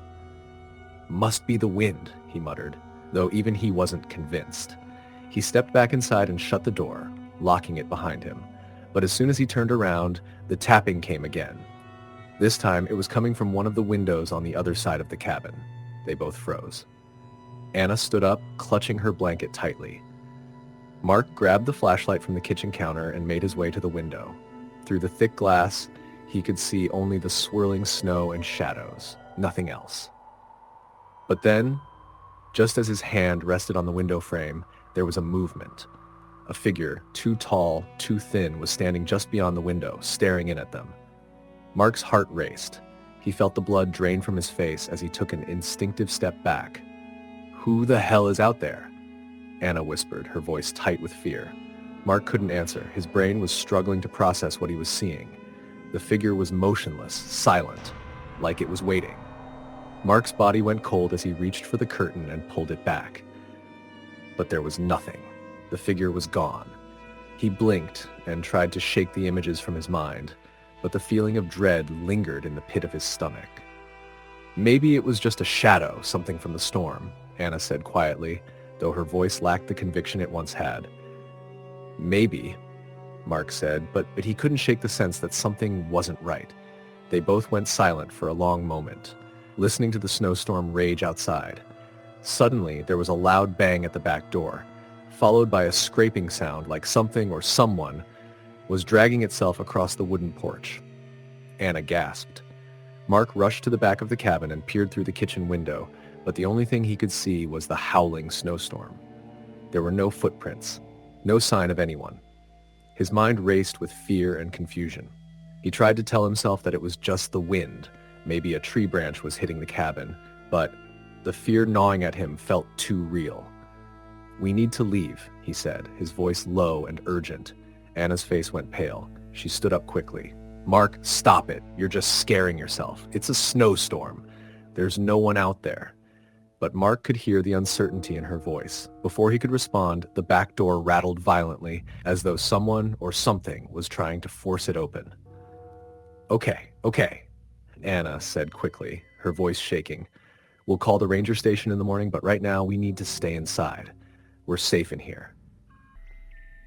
"Must be the wind," he muttered, though even he wasn't convinced. He stepped back inside and shut the door, locking it behind him. But as soon as he turned around, the tapping came again. This time, it was coming from one of the windows on the other side of the cabin. They both froze. Anna stood up, clutching her blanket tightly. Mark grabbed the flashlight from the kitchen counter and made his way to the window. Through the thick glass, he could see only the swirling snow and shadows, nothing else. But then, just as his hand rested on the window frame, there was a movement. A figure, too tall, too thin, was standing just beyond the window, staring in at them. Mark's heart raced. He felt the blood drain from his face as he took an instinctive step back. "Who the hell is out there?" Anna whispered, her voice tight with fear. Mark couldn't answer. His brain was struggling to process what he was seeing. The figure was motionless, silent, like it was waiting. Mark's body went cold as he reached for the curtain and pulled it back. But there was nothing. The figure was gone. He blinked and tried to shake the images from his mind, but the feeling of dread lingered in the pit of his stomach. "Maybe it was just a shadow, something from the storm," Anna said quietly, though her voice lacked the conviction it once had. "Maybe," Mark said, but he couldn't shake the sense that something wasn't right. They both went silent for a long moment, listening to the snowstorm rage outside. Suddenly, there was a loud bang at the back door, followed by a scraping sound like something or someone was dragging itself across the wooden porch. Anna gasped. Mark rushed to the back of the cabin and peered through the kitchen window, but the only thing he could see was the howling snowstorm. There were no footprints, no sign of anyone. His mind raced with fear and confusion. He tried to tell himself that it was just the wind, maybe a tree branch was hitting the cabin, but the fear gnawing at him felt too real. "We need to leave," he said, his voice low and urgent. Anna's face went pale. She stood up quickly. "Mark, stop it. You're just scaring yourself. It's a snowstorm. There's no one out there." But Mark could hear the uncertainty in her voice. Before he could respond, the back door rattled violently, as though someone or something was trying to force it open. Okay, Anna said quickly, her voice shaking. We'll call the ranger station in the morning, but right now we need to stay inside. We're safe in here.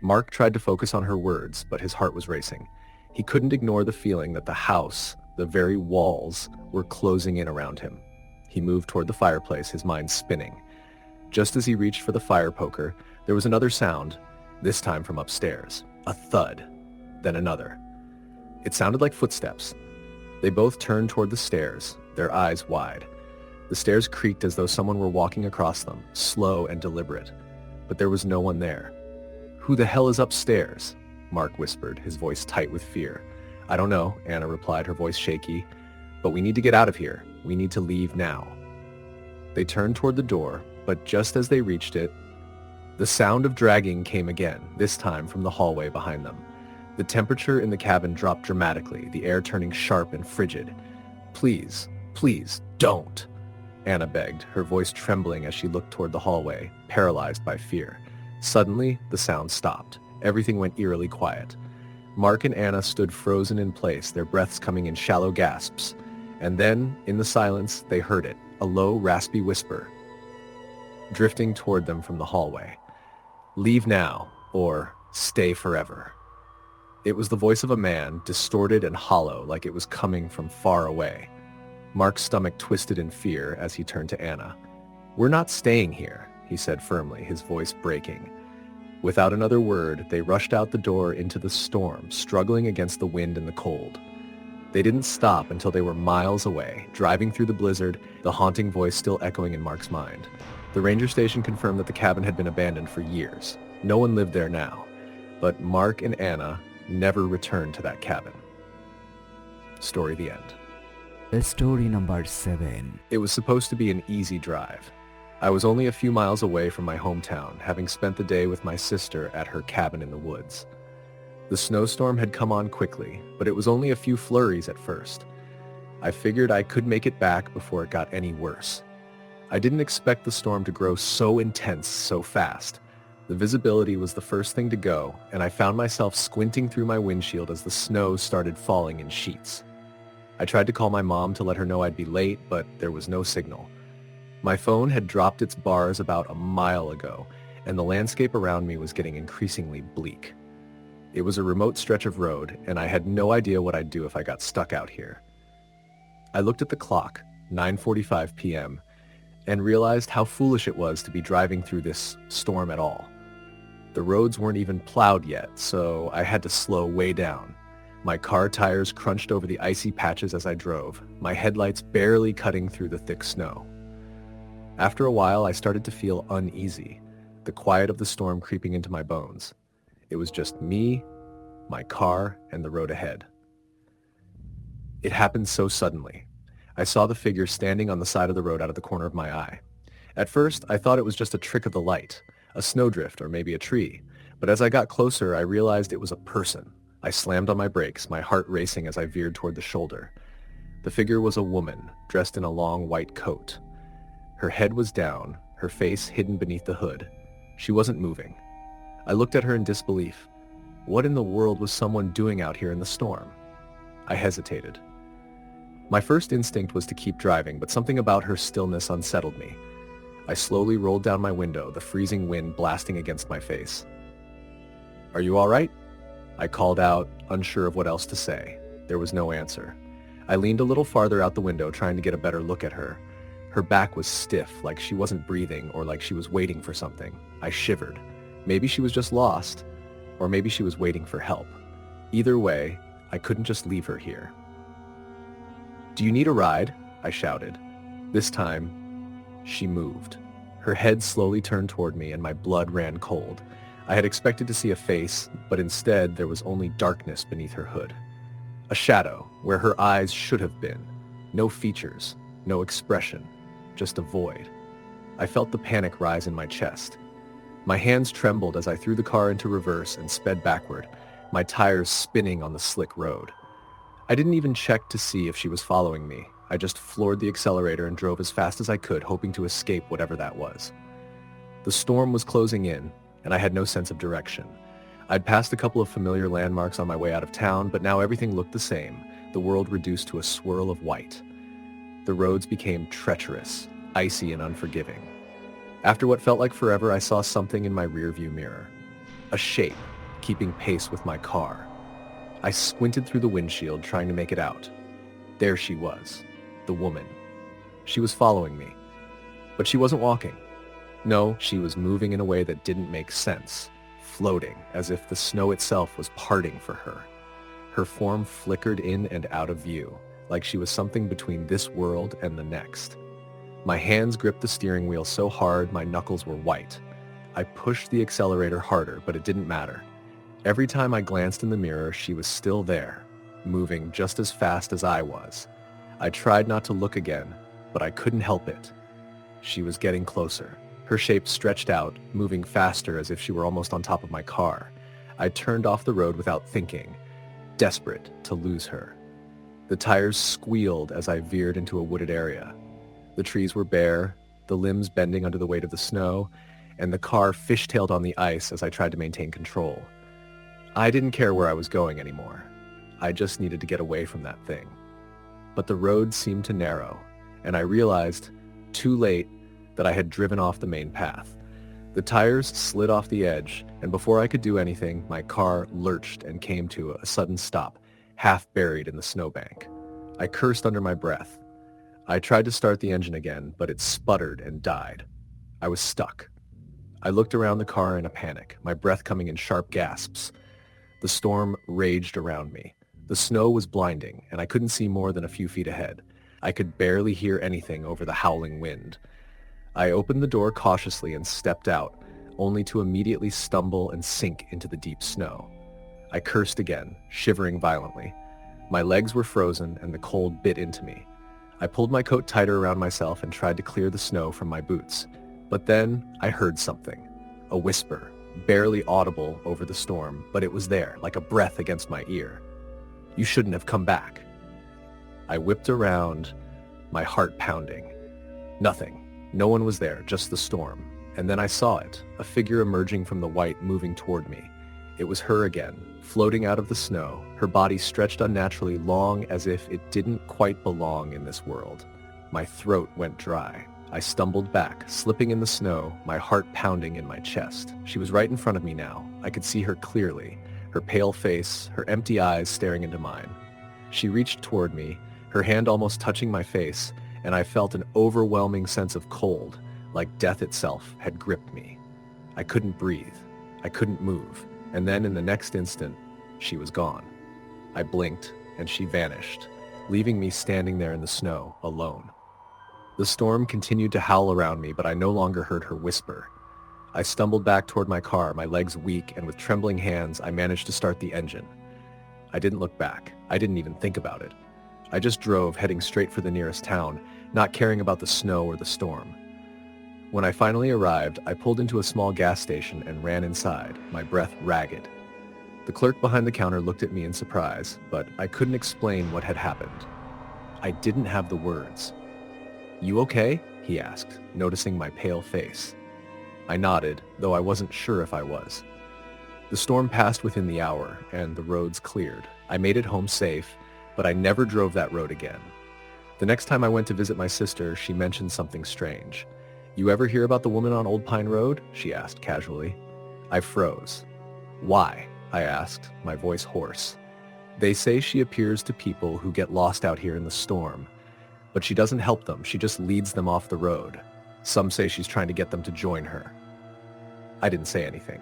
Mark tried to focus on her words, but his heart was racing. He couldn't ignore the feeling that the house, the very walls, were closing in around him. He moved toward the fireplace, his mind spinning. Just as he reached for the fire poker, there was another sound, this time from upstairs. A thud, then another. It sounded like footsteps. They both turned toward the stairs, their eyes wide. The stairs creaked as though someone were walking across them, slow and deliberate. But there was no one there. "Who the hell is upstairs?" Mark whispered, his voice tight with fear. "I don't know," Anna replied, her voice shaky. "But we need to get out of here. We need to leave now." They turned toward the door, but just as they reached it, the sound of dragging came again, this time from the hallway behind them. The temperature in the cabin dropped dramatically, the air turning sharp and frigid. "Please, please, don't," Anna begged, her voice trembling as she looked toward the hallway, paralyzed by fear. Suddenly, the sound stopped. Everything went eerily quiet. Mark and Anna stood frozen in place, their breaths coming in shallow gasps. And then, in the silence, they heard it, a low, raspy whisper, drifting toward them from the hallway. "Leave now," or "Stay forever." It was the voice of a man, distorted and hollow, like it was coming from far away. Mark's stomach twisted in fear as he turned to Anna. "We're not staying here," he said firmly, his voice breaking. Without another word, they rushed out the door into the storm, struggling against the wind and the cold. They didn't stop until they were miles away, driving through the blizzard, the haunting voice still echoing in Mark's mind. The ranger station confirmed that the cabin had been abandoned for years. No one lived there now. But Mark and Anna never returned to that cabin. Story the end. Story number 7. It was supposed to be an easy drive. I was only a few miles away from my hometown, having spent the day with my sister at her cabin in the woods. The snowstorm had come on quickly, but it was only a few flurries at first. I figured I could make it back before it got any worse. I didn't expect the storm to grow so intense so fast. The visibility was the first thing to go, and I found myself squinting through my windshield as the snow started falling in sheets. I tried to call my mom to let her know I'd be late, but there was no signal. My phone had dropped its bars about a mile ago, and the landscape around me was getting increasingly bleak. It was a remote stretch of road, and I had no idea what I'd do if I got stuck out here. I looked at the clock, 9:45 p.m., and realized how foolish it was to be driving through this storm at all. The roads weren't even plowed yet, so I had to slow way down. My car tires crunched over the icy patches as I drove, my headlights barely cutting through the thick snow. After a while, I started to feel uneasy, the quiet of the storm creeping into my bones. It was just me, my car, and the road ahead. It happened so suddenly. I saw the figure standing on the side of the road out of the corner of my eye. At first, I thought it was just a trick of the light, a snowdrift or maybe a tree, but as I got closer, I realized it was a person. I slammed on my brakes, my heart racing as I veered toward the shoulder. The figure was a woman, dressed in a long white coat. Her head was down, her face hidden beneath the hood. She wasn't moving. I looked at her in disbelief. What in the world was someone doing out here in the storm? I hesitated. My first instinct was to keep driving, but something about her stillness unsettled me. I slowly rolled down my window, the freezing wind blasting against my face. "Are you all right?" I called out, unsure of what else to say. There was no answer. I leaned a little farther out the window, trying to get a better look at her. Her back was stiff, like she wasn't breathing or like she was waiting for something. I shivered. Maybe she was just lost, or maybe she was waiting for help. Either way, I couldn't just leave her here. "Do you need a ride?" I shouted. This time, she moved. Her head slowly turned toward me and my blood ran cold. I had expected to see a face, but instead there was only darkness beneath her hood. A shadow, where her eyes should have been. No features, no expression, just a void. I felt the panic rise in my chest. My hands trembled as I threw the car into reverse and sped backward, my tires spinning on the slick road. I didn't even check to see if she was following me. I just floored the accelerator and drove as fast as I could, hoping to escape whatever that was. The storm was closing in, and I had no sense of direction. I'd passed a couple of familiar landmarks on my way out of town, but now everything looked the same, the world reduced to a swirl of white. The roads became treacherous, icy and unforgiving. After what felt like forever, I saw something in my rearview mirror. A shape, keeping pace with my car. I squinted through the windshield, trying to make it out. There she was, the woman. She was following me. But she wasn't walking. No, she was moving in a way that didn't make sense, floating as if the snow itself was parting for her. Her form flickered in and out of view, like she was something between this world and the next. My hands gripped the steering wheel so hard my knuckles were white. I pushed the accelerator harder, but it didn't matter. Every time I glanced in the mirror, she was still there, moving just as fast as I was. I tried not to look again, but I couldn't help it. She was getting closer. Her shape stretched out, moving faster as if she were almost on top of my car. I turned off the road without thinking, desperate to lose her. The tires squealed as I veered into a wooded area. The trees were bare, the limbs bending under the weight of the snow, and the car fishtailed on the ice as I tried to maintain control. I didn't care where I was going anymore. I just needed to get away from that thing. But the road seemed to narrow, and I realized, too late, that I had driven off the main path. The tires slid off the edge, and before I could do anything, my car lurched and came to a sudden stop, half buried in the snowbank. I cursed under my breath. I tried to start the engine again, but it sputtered and died. I was stuck. I looked around the car in a panic, my breath coming in sharp gasps. The storm raged around me. The snow was blinding, and I couldn't see more than a few feet ahead. I could barely hear anything over the howling wind. I opened the door cautiously and stepped out, only to immediately stumble and sink into the deep snow. I cursed again, shivering violently. My legs were frozen, and the cold bit into me. I pulled my coat tighter around myself and tried to clear the snow from my boots. But then I heard something, a whisper, barely audible over the storm, but it was there, like a breath against my ear. "You shouldn't have come back." I whipped around, my heart pounding. Nothing. No one was there, just the storm. And then I saw it, a figure emerging from the white moving toward me. It was her again, floating out of the snow, her body stretched unnaturally long as if it didn't quite belong in this world. My throat went dry. I stumbled back, slipping in the snow, my heart pounding in my chest. She was right in front of me now. I could see her clearly, her pale face, her empty eyes staring into mine. She reached toward me, her hand almost touching my face, and I felt an overwhelming sense of cold, like death itself had gripped me. I couldn't breathe. I couldn't move. And then in the next instant, she was gone. I blinked, and she vanished, leaving me standing there in the snow, alone. The storm continued to howl around me, but I no longer heard her whisper. I stumbled back toward my car, my legs weak, and with trembling hands, I managed to start the engine. I didn't look back. I didn't even think about it. I just drove, heading straight for the nearest town, not caring about the snow or the storm. When I finally arrived, I pulled into a small gas station and ran inside, my breath ragged. The clerk behind the counter looked at me in surprise, but I couldn't explain what had happened. I didn't have the words. "You okay?" he asked, noticing my pale face. I nodded, though I wasn't sure if I was. The storm passed within the hour, and the roads cleared. I made it home safe, but I never drove that road again. The next time I went to visit my sister, she mentioned something strange. "You ever hear about the woman on Old Pine Road?" she asked casually. I froze. "Why?" I asked, my voice hoarse. "They say she appears to people who get lost out here in the storm. But she doesn't help them, she just leads them off the road. Some say she's trying to get them to join her." I didn't say anything.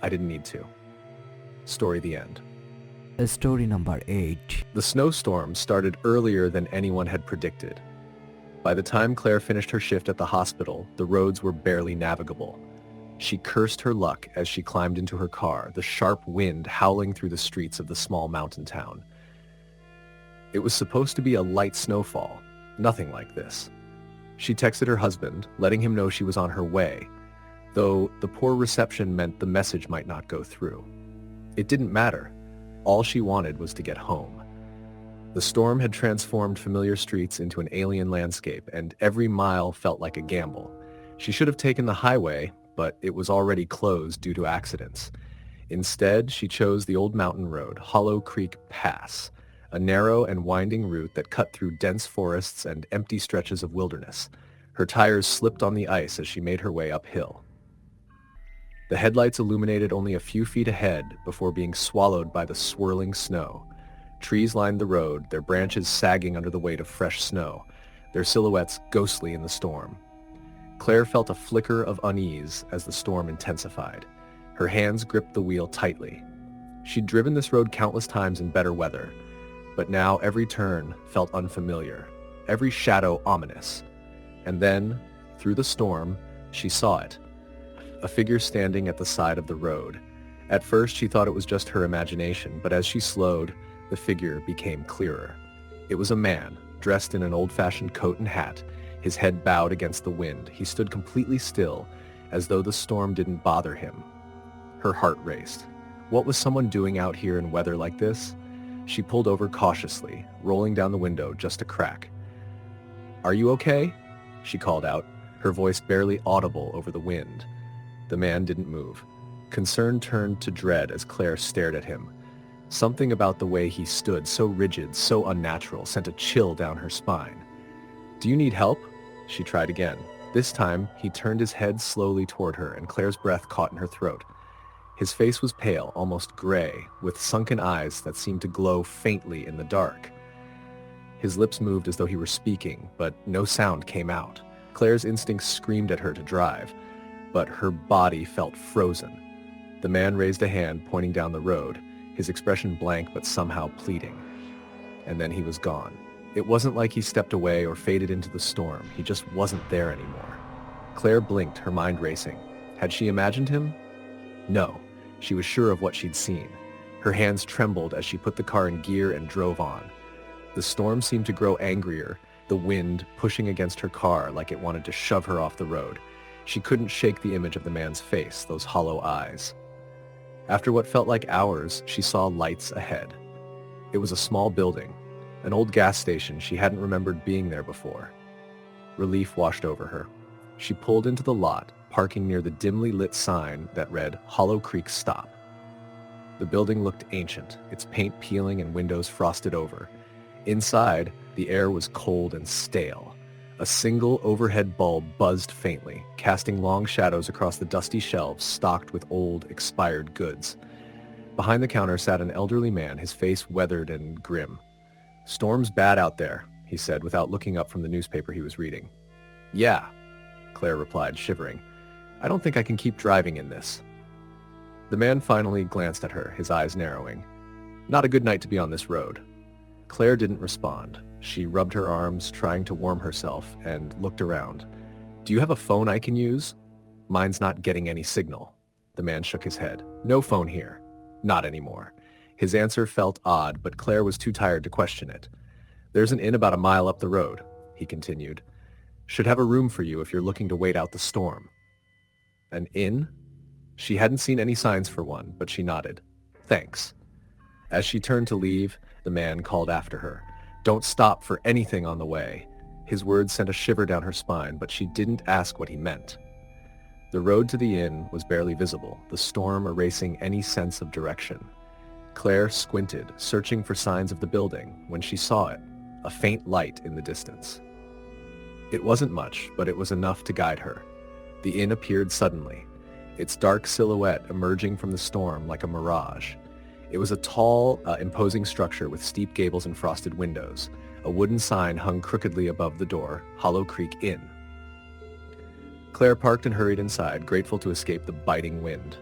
I didn't need to. Story the end. Story number 8. The snowstorm started earlier than anyone had predicted. By the time Claire finished her shift at the hospital, the roads were barely navigable. She cursed her luck as she climbed into her car, the sharp wind howling through the streets of the small mountain town. It was supposed to be a light snowfall, nothing like this. She texted her husband, letting him know she was on her way, though the poor reception meant the message might not go through. It didn't matter. All she wanted was to get home. The storm had transformed familiar streets into an alien landscape, and every mile felt like a gamble. She should have taken the highway, but it was already closed due to accidents. Instead, she chose the old mountain road, Hollow Creek Pass, a narrow and winding route that cut through dense forests and empty stretches of wilderness. Her tires slipped on the ice as she made her way uphill. The headlights illuminated only a few feet ahead before being swallowed by the swirling snow. Trees lined the road, their branches sagging under the weight of fresh snow, their silhouettes ghostly in the storm. Claire felt a flicker of unease as the storm intensified. Her hands gripped the wheel tightly. She'd driven this road countless times in better weather, but now every turn felt unfamiliar, every shadow ominous. And then, through the storm, she saw it. A figure standing at the side of the road. At first she thought it was just her imagination, but as she slowed, the figure became clearer. It was a man, dressed in an old-fashioned coat and hat, his head bowed against the wind. He stood completely still, as though the storm didn't bother him. Her heart raced. What was someone doing out here in weather like this? She pulled over cautiously, rolling down the window just a crack. "Are you okay?" she called out, her voice barely audible over the wind. The man didn't move. Concern turned to dread as Claire stared at him. Something about the way he stood, so rigid, so unnatural, sent a chill down her spine. "Do you need help?" She tried again. This time, he turned his head slowly toward her, and Claire's breath caught in her throat. His face was pale, almost gray, with sunken eyes that seemed to glow faintly in the dark. His lips moved as though he were speaking, but no sound came out. Claire's instincts screamed at her to drive, but her body felt frozen. The man raised a hand, pointing down the road, his expression blank but somehow pleading. And then he was gone. It wasn't like he stepped away or faded into the storm. He just wasn't there anymore. Claire blinked, her mind racing. Had she imagined him? No. She was sure of what she'd seen. Her hands trembled as she put the car in gear and drove on. The storm seemed to grow angrier, the wind pushing against her car like it wanted to shove her off the road. She couldn't shake the image of the man's face, those hollow eyes. After what felt like hours, she saw lights ahead. It was a small building, an old gas station. She hadn't remembered being there before. Relief washed over her. She pulled into the lot, parking near the dimly lit sign that read Hollow Creek Stop. The building looked ancient, its paint peeling and windows frosted over. Inside, the air was cold and stale. A single overhead bulb buzzed faintly, casting long shadows across the dusty shelves stocked with old, expired goods. Behind the counter sat an elderly man, his face weathered and grim. "Storm's bad out there," he said without looking up from the newspaper he was reading. "Yeah," Claire replied, shivering. "I don't think I can keep driving in this." The man finally glanced at her, his eyes narrowing. "Not a good night to be on this road." Claire didn't respond. She rubbed her arms, trying to warm herself, and looked around. "Do you have a phone I can use?" "Mine's not getting any signal." The man shook his head. "No phone here." "Not anymore." His answer felt odd, but Claire was too tired to question it. "There's an inn about a mile up the road," he continued. "Should have a room for you if you're looking to wait out the storm." An inn? She hadn't seen any signs for one, but she nodded. "Thanks." As she turned to leave, the man called after her. "Don't stop for anything on the way." His words sent a shiver down her spine, but she didn't ask what he meant. The road to the inn was barely visible, the storm erasing any sense of direction. Claire squinted, searching for signs of the building, when she saw it, a faint light in the distance. It wasn't much, but it was enough to guide her. The inn appeared suddenly, its dark silhouette emerging from the storm like a mirage. It was a tall, imposing structure with steep gables and frosted windows. A wooden sign hung crookedly above the door, Hollow Creek Inn. Claire parked and hurried inside, grateful to escape the biting wind.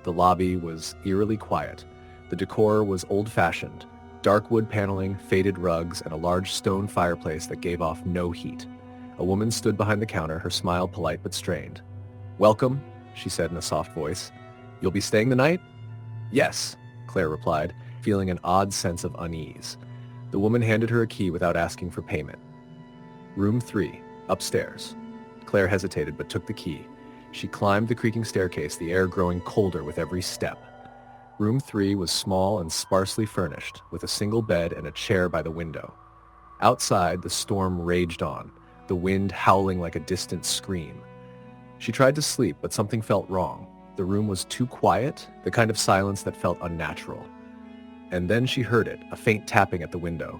The lobby was eerily quiet. The decor was old-fashioned, dark wood paneling, faded rugs, and a large stone fireplace that gave off no heat. A woman stood behind the counter, her smile polite but strained. "Welcome," she said in a soft voice. "You'll be staying the night?" "Yes," Claire replied, feeling an odd sense of unease. The woman handed her a key without asking for payment. "Room 3, upstairs." Claire hesitated but took the key. She climbed the creaking staircase, the air growing colder with every step. Room 3 was small and sparsely furnished, with a single bed and a chair by the window. Outside, the storm raged on, the wind howling like a distant scream. She tried to sleep, but something felt wrong. The room was too quiet, the kind of silence that felt unnatural. And then she heard it, a faint tapping at the window.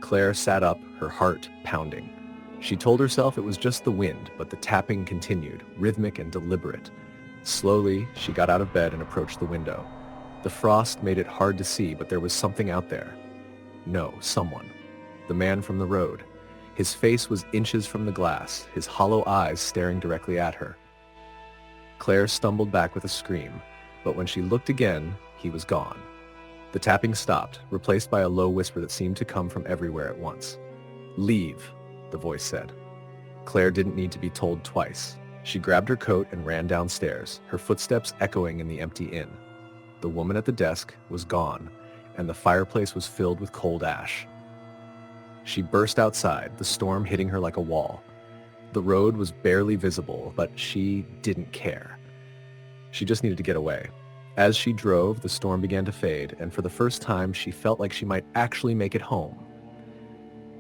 Claire sat up, her heart pounding. She told herself it was just the wind, but the tapping continued, rhythmic and deliberate. Slowly, she got out of bed and approached the window. The frost made it hard to see, but there was something out there. No, someone. The man from the road. His face was inches from the glass, his hollow eyes staring directly at her. Claire stumbled back with a scream, but when she looked again, he was gone. The tapping stopped, replaced by a low whisper that seemed to come from everywhere at once. "Leave," the voice said. Claire didn't need to be told twice. She grabbed her coat and ran downstairs, her footsteps echoing in the empty inn. The woman at the desk was gone, and the fireplace was filled with cold ash. She burst outside, the storm hitting her like a wall. The road was barely visible, but she didn't care. She just needed to get away. As she drove, the storm began to fade, and for the first time, she felt like she might actually make it home.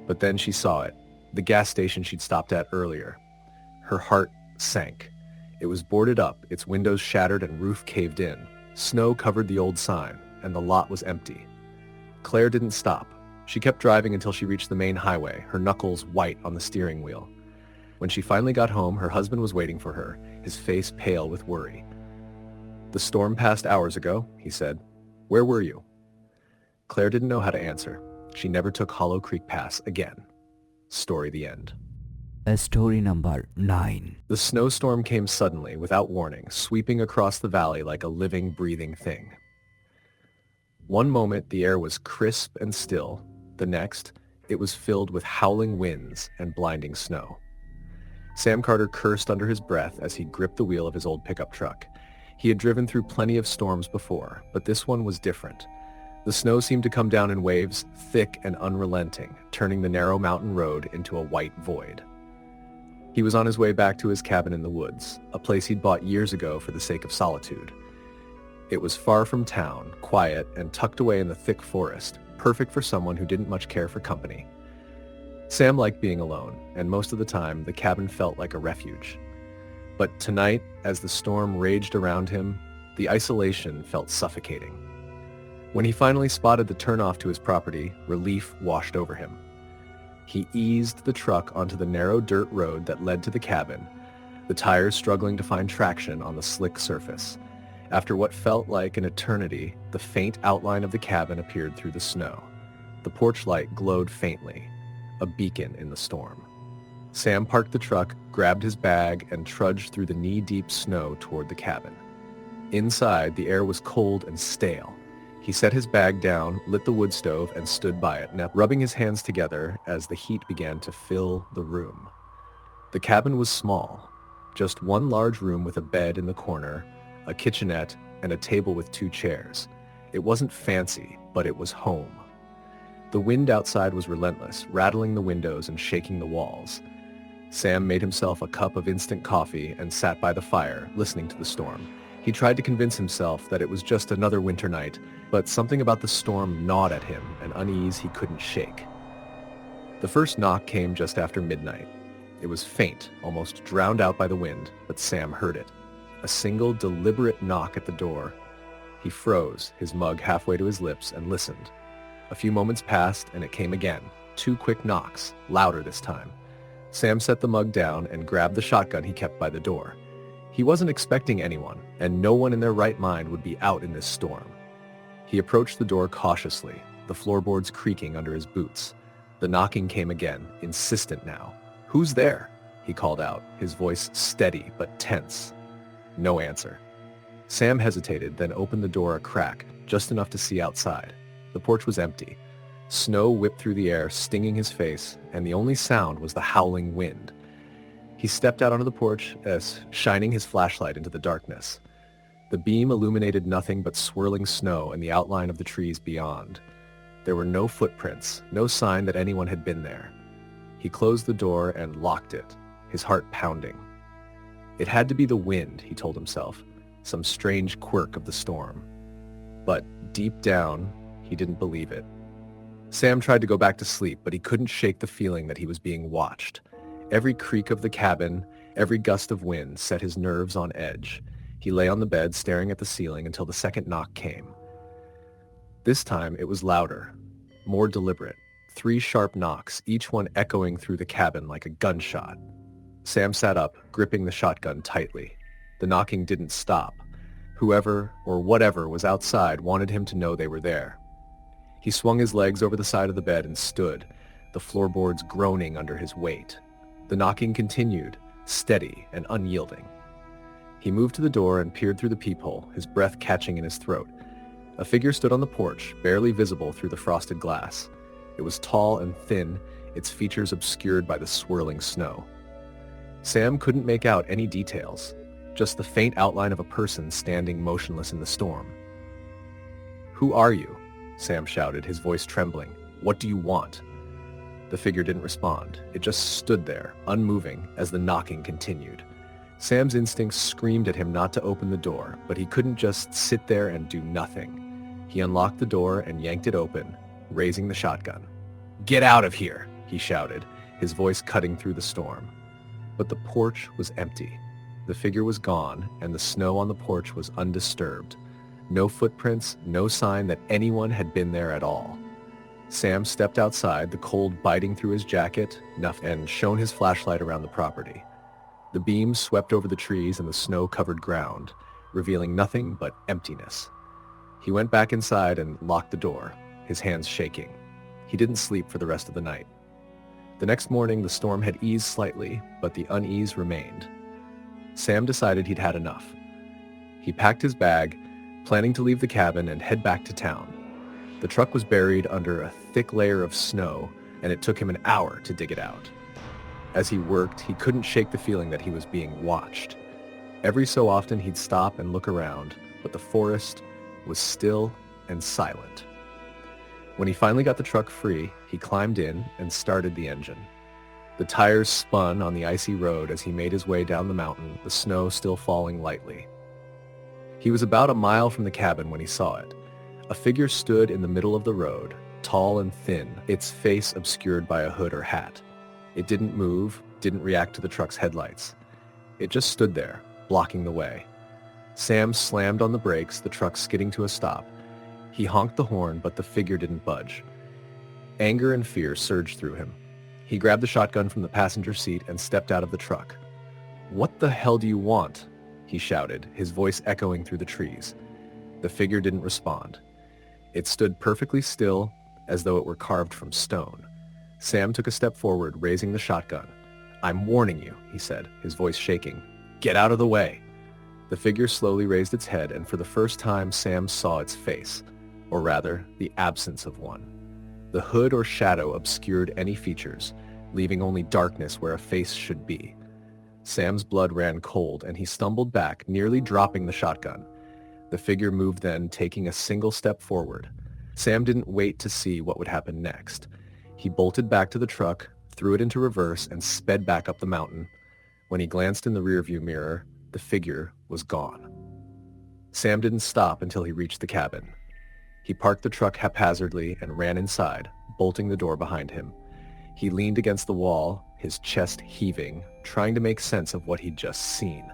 But then she saw it, the gas station she'd stopped at earlier. Her heart sank. It was boarded up, its windows shattered and roof caved in. Snow covered the old sign, and the lot was empty. Claire didn't stop. She kept driving until she reached the main highway, her knuckles white on the steering wheel. When she finally got home, her husband was waiting for her, his face pale with worry. "The storm passed hours ago," he said. "Where were you?" Claire didn't know how to answer. She never took Hollow Creek Pass again. Story the end. Story number 9. The snowstorm came suddenly, without warning, sweeping across the valley like a living, breathing thing. One moment, the air was crisp and still. The next, it was filled with howling winds and blinding snow. Sam Carter cursed under his breath as he gripped the wheel of his old pickup truck. He had driven through plenty of storms before, but this one was different. The snow seemed to come down in waves, thick and unrelenting, turning the narrow mountain road into a white void. He was on his way back to his cabin in the woods, a place he'd bought years ago for the sake of solitude. It was far from town, quiet, and tucked away in the thick forest, perfect for someone who didn't much care for company. Sam liked being alone, and most of the time, the cabin felt like a refuge. But tonight, as the storm raged around him, the isolation felt suffocating. When he finally spotted the turnoff to his property, relief washed over him. He eased the truck onto the narrow dirt road that led to the cabin, the tires struggling to find traction on the slick surface. After what felt like an eternity, the faint outline of the cabin appeared through the snow. The porch light glowed faintly, a beacon in the storm. Sam parked the truck, grabbed his bag, and trudged through the knee-deep snow toward the cabin. Inside, the air was cold and stale. He set his bag down, lit the wood stove, and stood by it, rubbing his hands together as the heat began to fill the room. The cabin was small, just one large room with a bed in the corner, a kitchenette, and a table with 2 chairs. It wasn't fancy, but it was home. The wind outside was relentless, rattling the windows and shaking the walls. Sam made himself a cup of instant coffee and sat by the fire, listening to the storm. He tried to convince himself that it was just another winter night, but something about the storm gnawed at him, an unease he couldn't shake. The first knock came just after midnight. It was faint, almost drowned out by the wind, but Sam heard it. A single, deliberate knock at the door. He froze, his mug halfway to his lips, and listened. A few moments passed, and it came again. 2 quick knocks, louder this time. Sam set the mug down and grabbed the shotgun he kept by the door. He wasn't expecting anyone, and no one in their right mind would be out in this storm. He approached the door cautiously, the floorboards creaking under his boots. The knocking came again, insistent now. "Who's there?" he called out, his voice steady but tense. No answer. Sam hesitated, then opened the door a crack, just enough to see outside. The porch was empty. Snow whipped through the air, stinging his face, and the only sound was the howling wind. He stepped out onto the porch, shining his flashlight into the darkness. The beam illuminated nothing but swirling snow and the outline of the trees beyond. There were no footprints, no sign that anyone had been there. He closed the door and locked it, his heart pounding. It had to be the wind, he told himself, some strange quirk of the storm. But deep down, he didn't believe it. Sam tried to go back to sleep, but he couldn't shake the feeling that he was being watched. Every creak of the cabin, every gust of wind set his nerves on edge. He lay on the bed staring at the ceiling until the second knock came. This time it was louder, more deliberate. 3 sharp knocks, each one echoing through the cabin like a gunshot. Sam sat up, gripping the shotgun tightly. The knocking didn't stop. Whoever or whatever was outside wanted him to know they were there. He swung his legs over the side of the bed and stood, the floorboards groaning under his weight. The knocking continued, steady and unyielding. He moved to the door and peered through the peephole, his breath catching in his throat. A figure stood on the porch, barely visible through the frosted glass. It was tall and thin, its features obscured by the swirling snow. Sam couldn't make out any details, just the faint outline of a person standing motionless in the storm. "Who are you?" Sam shouted, his voice trembling. "What do you want?" The figure didn't respond. It just stood there, unmoving, as the knocking continued. Sam's instincts screamed at him not to open the door, but he couldn't just sit there and do nothing. He unlocked the door and yanked it open, raising the shotgun. "Get out of here!" he shouted, his voice cutting through the storm. But the porch was empty. The figure was gone, and the snow on the porch was undisturbed. No footprints, no sign that anyone had been there at all. Sam stepped outside, the cold biting through his jacket, and shone his flashlight around the property. The beams swept over the trees and the snow-covered ground, revealing nothing but emptiness. He went back inside and locked the door, his hands shaking. He didn't sleep for the rest of the night. The next morning, the storm had eased slightly, but the unease remained. Sam decided he'd had enough. He packed his bag, planning to leave the cabin and head back to town. The truck was buried under a thick layer of snow, and it took him an hour to dig it out. As he worked, he couldn't shake the feeling that he was being watched. Every so often he'd stop and look around, but the forest was still and silent. When he finally got the truck free, he climbed in and started the engine. The tires spun on the icy road as he made his way down the mountain, the snow still falling lightly. He was about a mile from the cabin when he saw it. A figure stood in the middle of the road, tall and thin, its face obscured by a hood or hat. It didn't move, didn't react to the truck's headlights. It just stood there, blocking the way. Sam slammed on the brakes, the truck skidding to a stop. He honked the horn, but the figure didn't budge. Anger and fear surged through him. He grabbed the shotgun from the passenger seat and stepped out of the truck. "What the hell do you want?" he shouted, his voice echoing through the trees. The figure didn't respond. It stood perfectly still, as though it were carved from stone. Sam took a step forward, raising the shotgun. "I'm warning you," he said, his voice shaking. "Get out of the way." The figure slowly raised its head, and for the first time Sam saw its face, or rather, the absence of one. The hood or shadow obscured any features, leaving only darkness where a face should be. Sam's blood ran cold, and he stumbled back, nearly dropping the shotgun. The figure moved then, taking a single step forward. Sam didn't wait to see what would happen next. He bolted back to the truck, threw it into reverse, and sped back up the mountain. When he glanced in the rearview mirror, the figure was gone. Sam didn't stop until he reached the cabin. He parked the truck haphazardly and ran inside, bolting the door behind him. He leaned against the wall, his chest heaving, trying to make sense of what he'd just seen.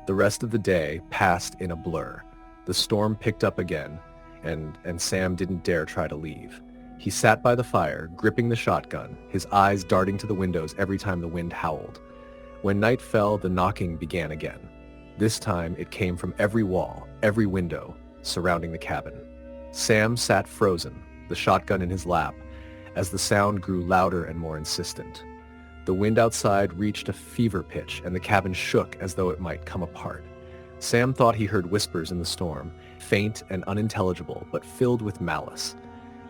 The rest of the day passed in a blur. The storm picked up again, and Sam didn't dare try to leave. He sat by the fire, gripping the shotgun, his eyes darting to the windows every time the wind howled. When night fell, the knocking began again. This time, it came from every wall, every window, surrounding the cabin. Sam sat frozen, the shotgun in his lap, as the sound grew louder and more insistent. The wind outside reached a fever pitch, and the cabin shook as though it might come apart. Sam thought he heard whispers in the storm, faint and unintelligible, but filled with malice.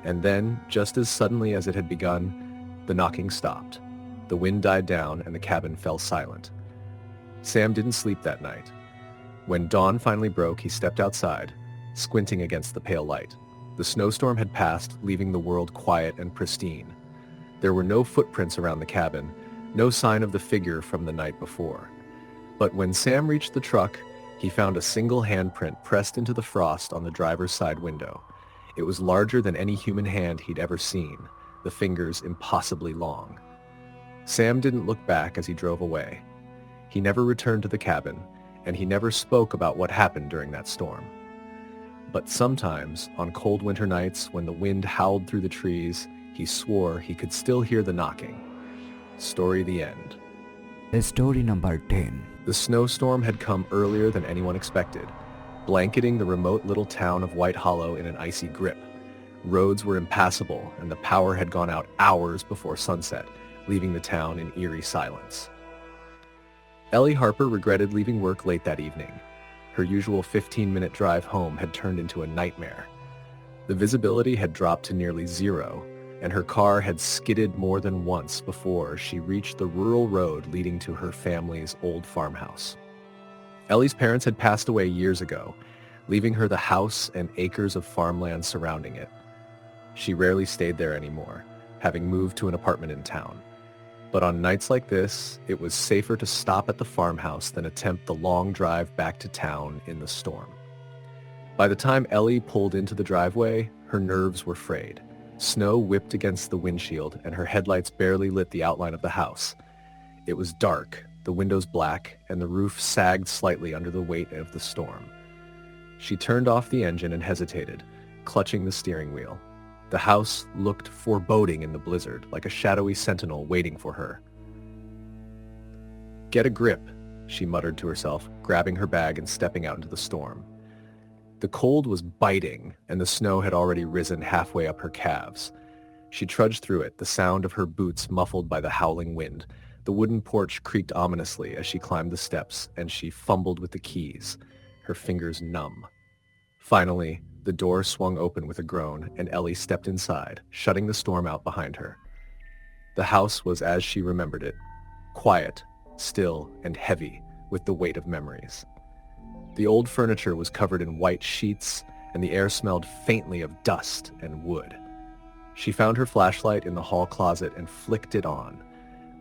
And then, just as suddenly as it had begun, the knocking stopped. The wind died down, and the cabin fell silent. Sam didn't sleep that night. When dawn finally broke, he stepped outside, squinting against the pale light. The snowstorm had passed, leaving the world quiet and pristine. There were no footprints around the cabin, no sign of the figure from the night before. But when Sam reached the truck, he found a single handprint pressed into the frost on the driver's side window. It was larger than any human hand he'd ever seen, the fingers impossibly long. Sam didn't look back as he drove away. He never returned to the cabin, and he never spoke about what happened during that storm. But sometimes, on cold winter nights when the wind howled through the trees, He swore he could still hear the knocking. Story the end. Story number 10. The snowstorm had come earlier than anyone expected, blanketing the remote little town of White Hollow in an icy grip. Roads were impassable, and the power had gone out hours before sunset, leaving the town in eerie silence. Ellie Harper regretted leaving work late that evening. Her usual 15-minute drive home had turned into a nightmare. The visibility had dropped to nearly zero, and her car had skidded more than once before she reached the rural road leading to her family's old farmhouse. Ellie's parents had passed away years ago, leaving her the house and acres of farmland surrounding it. She rarely stayed there anymore, having moved to an apartment in town. But on nights like this, it was safer to stop at the farmhouse than attempt the long drive back to town in the storm. By the time Ellie pulled into the driveway, her nerves were frayed. Snow whipped against the windshield, and her headlights barely lit the outline of the house. It was dark, the windows black, and the roof sagged slightly under the weight of the storm. She turned off the engine and hesitated, clutching the steering wheel. The house looked foreboding in the blizzard, like a shadowy sentinel waiting for her. "Get a grip," she muttered to herself, grabbing her bag and stepping out into the storm. The cold was biting, and the snow had already risen halfway up her calves. She trudged through it, the sound of her boots muffled by the howling wind. The wooden porch creaked ominously as she climbed the steps, and she fumbled with the keys, her fingers numb. Finally, the door swung open with a groan, and Ellie stepped inside, shutting the storm out behind her. The house was as she remembered it, quiet, still, and heavy with the weight of memories. The old furniture was covered in white sheets, and the air smelled faintly of dust and wood. She found her flashlight in the hall closet and flicked it on,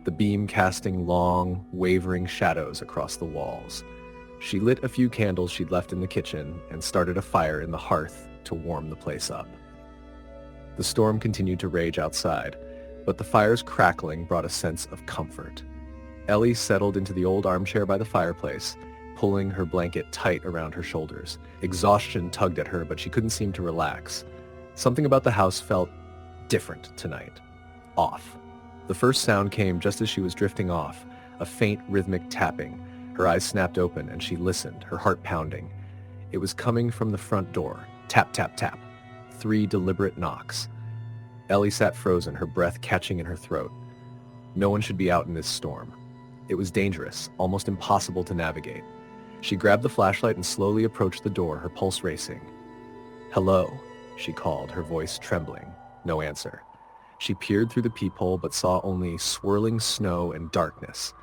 the beam casting long, wavering shadows across the walls. She lit a few candles she'd left in the kitchen and started a fire in the hearth to warm the place up. The storm continued to rage outside, but the fire's crackling brought a sense of comfort. Ellie settled into the old armchair by the fireplace, pulling her blanket tight around her shoulders. Exhaustion tugged at her, but she couldn't seem to relax. Something about the house felt different tonight. Off. The first sound came just as she was drifting off, a faint rhythmic tapping. Her eyes snapped open and she listened, her heart pounding. It was coming from the front door. Tap, tap, tap. 3 deliberate knocks. Ellie sat frozen, her breath catching in her throat. No one should be out in this storm. It was dangerous, almost impossible to navigate. She grabbed the flashlight and slowly approached the door, her pulse racing. "Hello," she called, her voice trembling. No answer. She peered through the peephole but saw only swirling snow and darkness.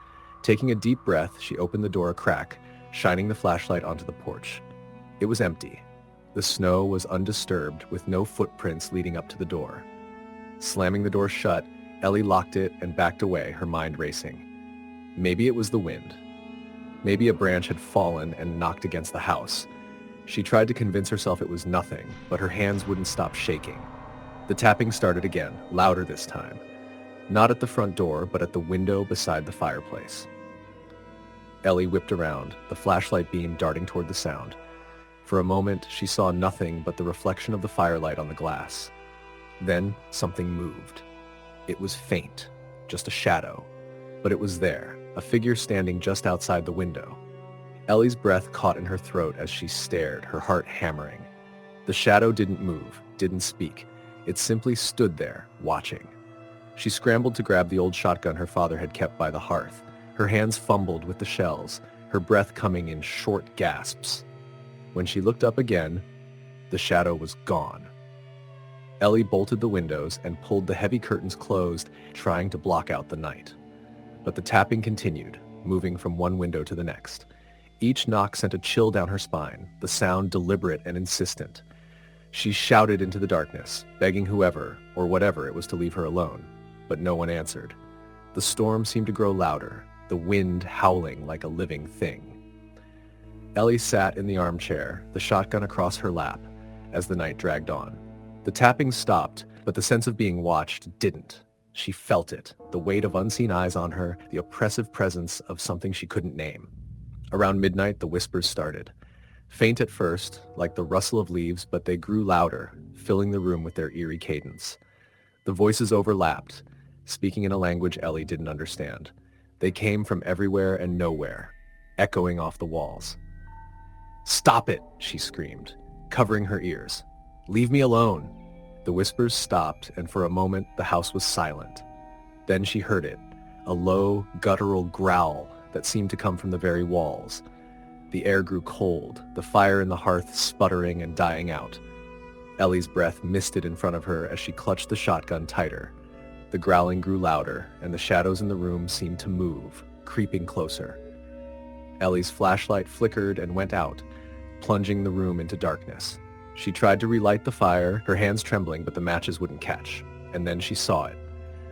Taking a deep breath, she opened the door a crack, shining the flashlight onto the porch. It was empty. The snow was undisturbed, with no footprints leading up to the door. Slamming the door shut, Ellie locked it and backed away, her mind racing. Maybe it was the wind. Maybe a branch had fallen and knocked against the house. She tried to convince herself it was nothing, but her hands wouldn't stop shaking. The tapping started again, louder this time. Not at the front door, but at the window beside the fireplace. Ellie whipped around, the flashlight beam darting toward the sound. For a moment, she saw nothing but the reflection of the firelight on the glass. Then something moved. It was faint, just a shadow, but it was there, a figure standing just outside the window. Ellie's breath caught in her throat as she stared, her heart hammering. The shadow didn't move, didn't speak. It simply stood there, watching. She scrambled to grab the old shotgun her father had kept by the hearth. Her hands fumbled with the shells, her breath coming in short gasps. When she looked up again, the shadow was gone. Ellie bolted the windows and pulled the heavy curtains closed, trying to block out the night. But the tapping continued, moving from one window to the next. Each knock sent a chill down her spine, the sound deliberate and insistent. She shouted into the darkness, begging whoever or whatever it was to leave her alone, but no one answered. The storm seemed to grow louder, the wind howling like a living thing. Ellie sat in the armchair, the shotgun across her lap, as the night dragged on. The tapping stopped, but the sense of being watched didn't. She felt it, the weight of unseen eyes on her, the oppressive presence of something she couldn't name. Around midnight, the whispers started. Faint at first, like the rustle of leaves, but they grew louder, filling the room with their eerie cadence. The voices overlapped, speaking in a language Ellie didn't understand. They came from everywhere and nowhere, echoing off the walls. "Stop it," she screamed, covering her ears. "Leave me alone." The whispers stopped, and for a moment the house was silent. Then she heard it, a low, guttural growl that seemed to come from the very walls. The air grew cold, the fire in the hearth sputtering and dying out. Ellie's breath misted in front of her as she clutched the shotgun tighter. The growling grew louder, and the shadows in the room seemed to move, creeping closer. Ellie's flashlight flickered and went out, plunging the room into darkness. She tried to relight the fire, her hands trembling, but the matches wouldn't catch. And then she saw it.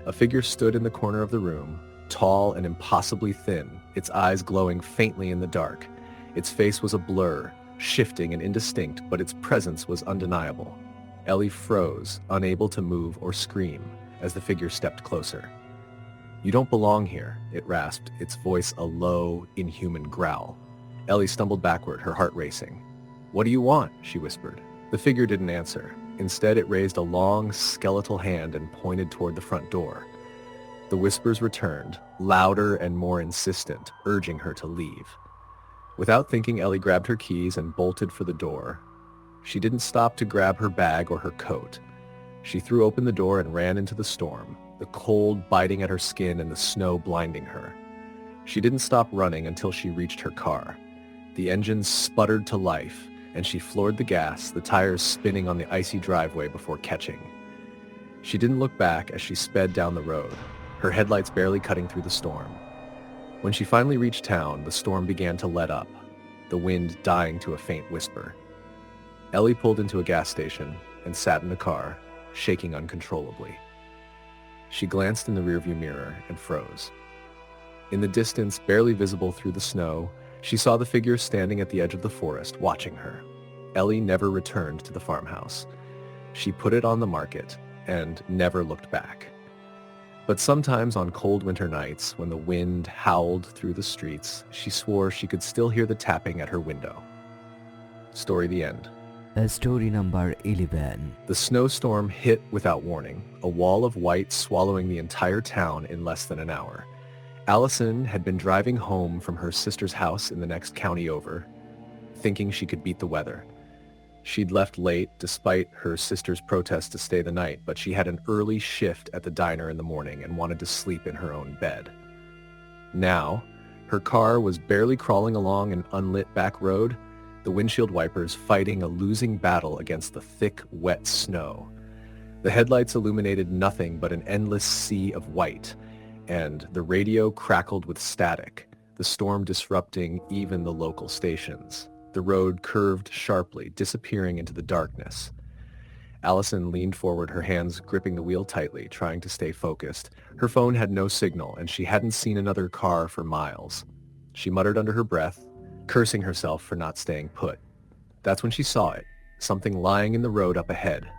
A figure stood in the corner of the room, tall and impossibly thin, its eyes glowing faintly in the dark. Its face was a blur, shifting and indistinct, but its presence was undeniable. Ellie froze, unable to move or scream, as the figure stepped closer. "You don't belong here," it rasped, its voice a low, inhuman growl. Ellie stumbled backward, her heart racing. "What do you want?" she whispered. The figure didn't answer. Instead, it raised a long, skeletal hand and pointed toward the front door. The whispers returned, louder and more insistent, urging her to leave. Without thinking, Ellie grabbed her keys and bolted for the door. She didn't stop to grab her bag or her coat. She threw open the door and ran into the storm, the cold biting at her skin and the snow blinding her. She didn't stop running until she reached her car. The engine sputtered to life, and she floored the gas, the tires spinning on the icy driveway before catching. She didn't look back as she sped down the road, her headlights barely cutting through the storm. When she finally reached town, the storm began to let up, the wind dying to a faint whisper. Ellie pulled into a gas station and sat in the car, shaking uncontrollably. She glanced in the rearview mirror and froze. In the distance, barely visible through the snow, she saw the figure standing at the edge of the forest, watching her. Ellie never returned to the farmhouse. She put it on the market and never looked back. But sometimes on cold winter nights, when the wind howled through the streets, she swore she could still hear the tapping at her window. Story the end. Story number 11. The snowstorm hit without warning, a wall of white swallowing the entire town in less than an hour. Allison had been driving home from her sister's house in the next county over, thinking she could beat the weather. She'd left late despite her sister's protest to stay the night, but she had an early shift at the diner in the morning and wanted to sleep in her own bed. Now, her car was barely crawling along an unlit back road, the windshield wipers fighting a losing battle against the thick, wet snow. The headlights illuminated nothing but an endless sea of white, and the radio crackled with static, the storm disrupting even the local stations. The road curved sharply, disappearing into the darkness. Allison leaned forward, her hands gripping the wheel tightly, trying to stay focused. Her phone had no signal, and she hadn't seen another car for miles. She muttered under her breath, cursing herself for not staying put. That's when she saw it, something lying in the road up ahead.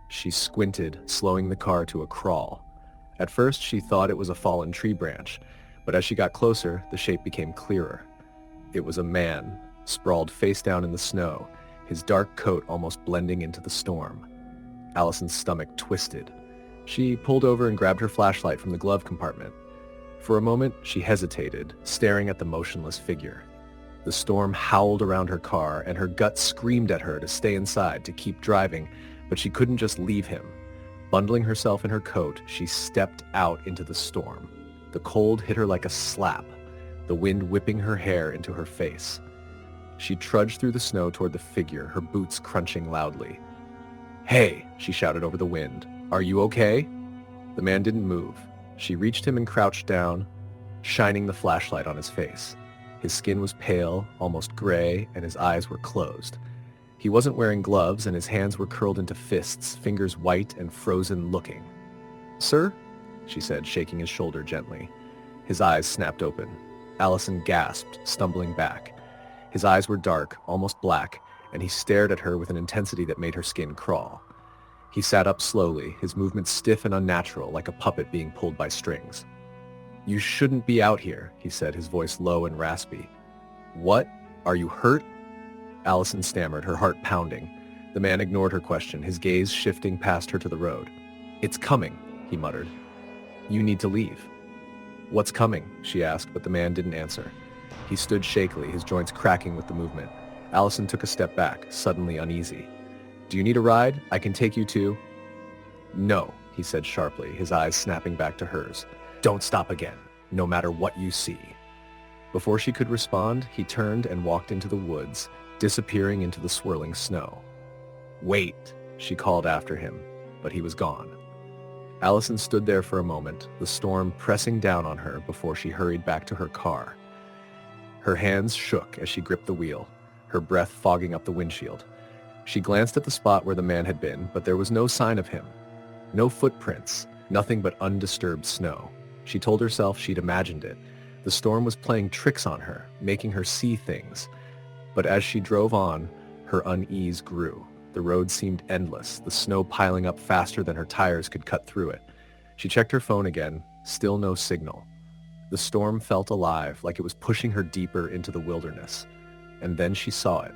She squinted, slowing the car to a crawl. At first, she thought it was a fallen tree branch, but as she got closer, the shape became clearer. It was a man, sprawled face down in the snow, his dark coat almost blending into the storm. Allison's stomach twisted. She pulled over and grabbed her flashlight from the glove compartment. For a moment, she hesitated, staring at the motionless figure. The storm howled around her car, and her gut screamed at her to stay inside, to keep driving, but she couldn't just leave him. Bundling herself in her coat, she stepped out into the storm. The cold hit her like a slap, the wind whipping her hair into her face. She trudged through the snow toward the figure, her boots crunching loudly. "Hey," she shouted over the wind. "Are you okay?" The man didn't move. She reached him and crouched down, shining the flashlight on his face. His skin was pale, almost gray, and his eyes were closed. He wasn't wearing gloves, and his hands were curled into fists, fingers white and frozen looking. "Sir?" she said, shaking his shoulder gently. His eyes snapped open. Allison gasped, stumbling back. His eyes were dark, almost black, and he stared at her with an intensity that made her skin crawl. He sat up slowly, his movements stiff and unnatural, like a puppet being pulled by strings. "You shouldn't be out here," he said, his voice low and raspy. "What? Are you hurt?" Allison stammered, her heart pounding. The man ignored her question, his gaze shifting past her to the road. "It's coming," he muttered. "You need to leave." "What's coming?" she asked, but the man didn't answer. He stood shakily, his joints cracking with the movement. Allison took a step back, suddenly uneasy. "Do you need a ride? I can take you to—" "No," he said sharply, his eyes snapping back to hers. "Don't stop again, no matter what you see." Before she could respond, he turned and walked into the woods, disappearing into the swirling snow. "Wait," she called after him, but he was gone. Allison stood there for a moment, the storm pressing down on her before she hurried back to her car. Her hands shook as she gripped the wheel, her breath fogging up the windshield. She glanced at the spot where the man had been, but there was no sign of him. No footprints, nothing but undisturbed snow. She told herself she'd imagined it. The storm was playing tricks on her, making her see things. But as she drove on, her unease grew. The road seemed endless, the snow piling up faster than her tires could cut through it. She checked her phone again, still no signal. The storm felt alive, like it was pushing her deeper into the wilderness. And then she saw it,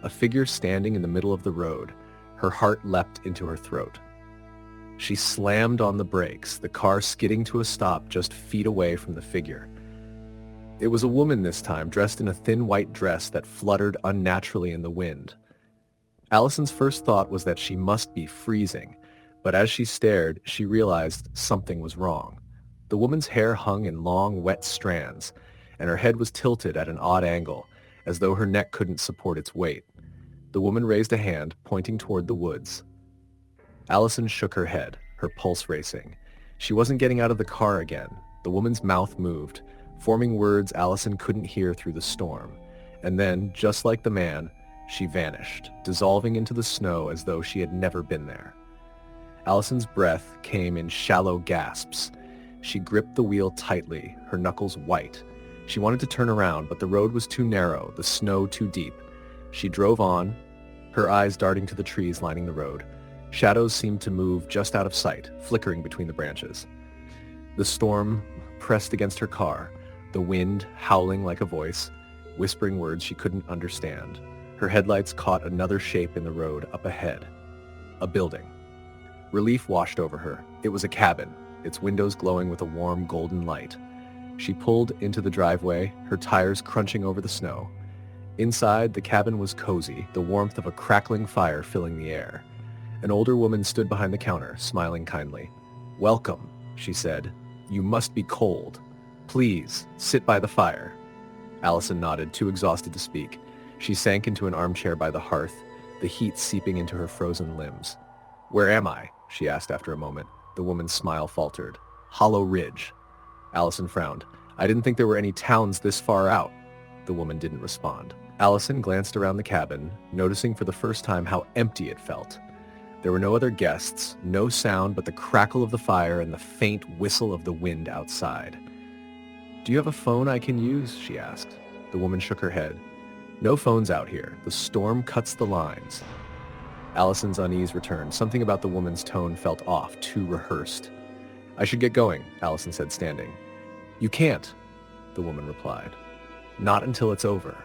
a figure standing in the middle of the road. Her heart leapt into her throat. She slammed on the brakes, the car skidding to a stop just feet away from the figure. It was a woman this time, dressed in a thin white dress that fluttered unnaturally in the wind. Allison's first thought was that she must be freezing, but as she stared, she realized something was wrong. The woman's hair hung in long, wet strands, and her head was tilted at an odd angle, as though her neck couldn't support its weight. The woman raised a hand, pointing toward the woods. Allison shook her head, her pulse racing. She wasn't getting out of the car again. The woman's mouth moved, forming words Allison couldn't hear through the storm. And then, just like the man, she vanished, dissolving into the snow as though she had never been there. Allison's breath came in shallow gasps. She gripped the wheel tightly, her knuckles white. She wanted to turn around, but the road was too narrow, the snow too deep. She drove on, her eyes darting to the trees lining the road. Shadows seemed to move just out of sight, flickering between the branches. The storm pressed against her car, the wind howling like a voice, whispering words she couldn't understand. Her headlights caught another shape in the road up ahead. A building. Relief washed over her. It was a cabin, its windows glowing with a warm golden light. She pulled into the driveway, her tires crunching over the snow. Inside, the cabin was cozy, the warmth of a crackling fire filling the air. An older woman stood behind the counter, smiling kindly. "Welcome," she said. "You must be cold. Please, sit by the fire." Allison nodded, too exhausted to speak. She sank into an armchair by the hearth, the heat seeping into her frozen limbs. "Where am I?" she asked after a moment. The woman's smile faltered. "Hollow Ridge." Allison frowned. "I didn't think there were any towns this far out." The woman didn't respond. Allison glanced around the cabin, noticing for the first time how empty it felt. There were no other guests, no sound but the crackle of the fire and the faint whistle of the wind outside. "Do you have a phone I can use?" she asked. The woman shook her head. "No phones out here. The storm cuts the lines." Allison's unease returned. Something about the woman's tone felt off, too rehearsed. "I should get going," Allison said, standing. "You can't," the woman replied. "Not until it's over."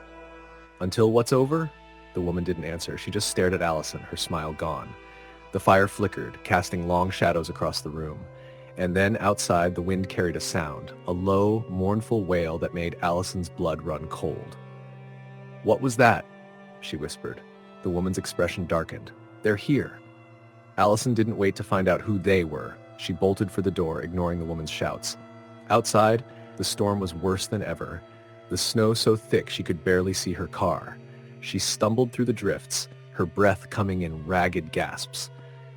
"Until what's over?" The woman didn't answer. She just stared at Allison, her smile gone. The fire flickered, casting long shadows across the room. And then outside, the wind carried a sound, a low, mournful wail that made Allison's blood run cold. "What was that?" she whispered. The woman's expression darkened. "They're here." Allison didn't wait to find out who they were. She bolted for the door, ignoring the woman's shouts. Outside, the storm was worse than ever, the snow so thick she could barely see her car. She stumbled through the drifts, her breath coming in ragged gasps.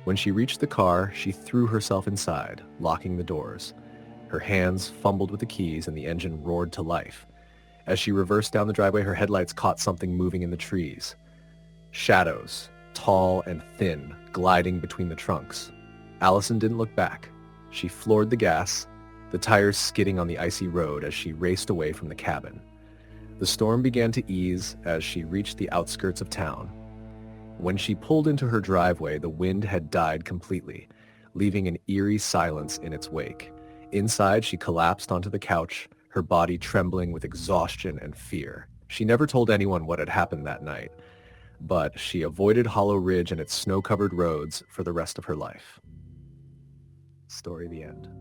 When she reached the car, she threw herself inside, locking the doors. Her hands fumbled with the keys and the engine roared to life. As she reversed down the driveway, her headlights caught something moving in the trees. Shadows, tall and thin, gliding between the trunks. Allison didn't look back. She floored the gas, the tires skidding on the icy road as she raced away from the cabin. The storm began to ease as she reached the outskirts of town. When she pulled into her driveway, the wind had died completely, leaving an eerie silence in its wake. Inside, she collapsed onto the couch, her body trembling with exhaustion and fear. She never told anyone what had happened that night, but she avoided Hollow Ridge and its snow-covered roads for the rest of her life. Story the end.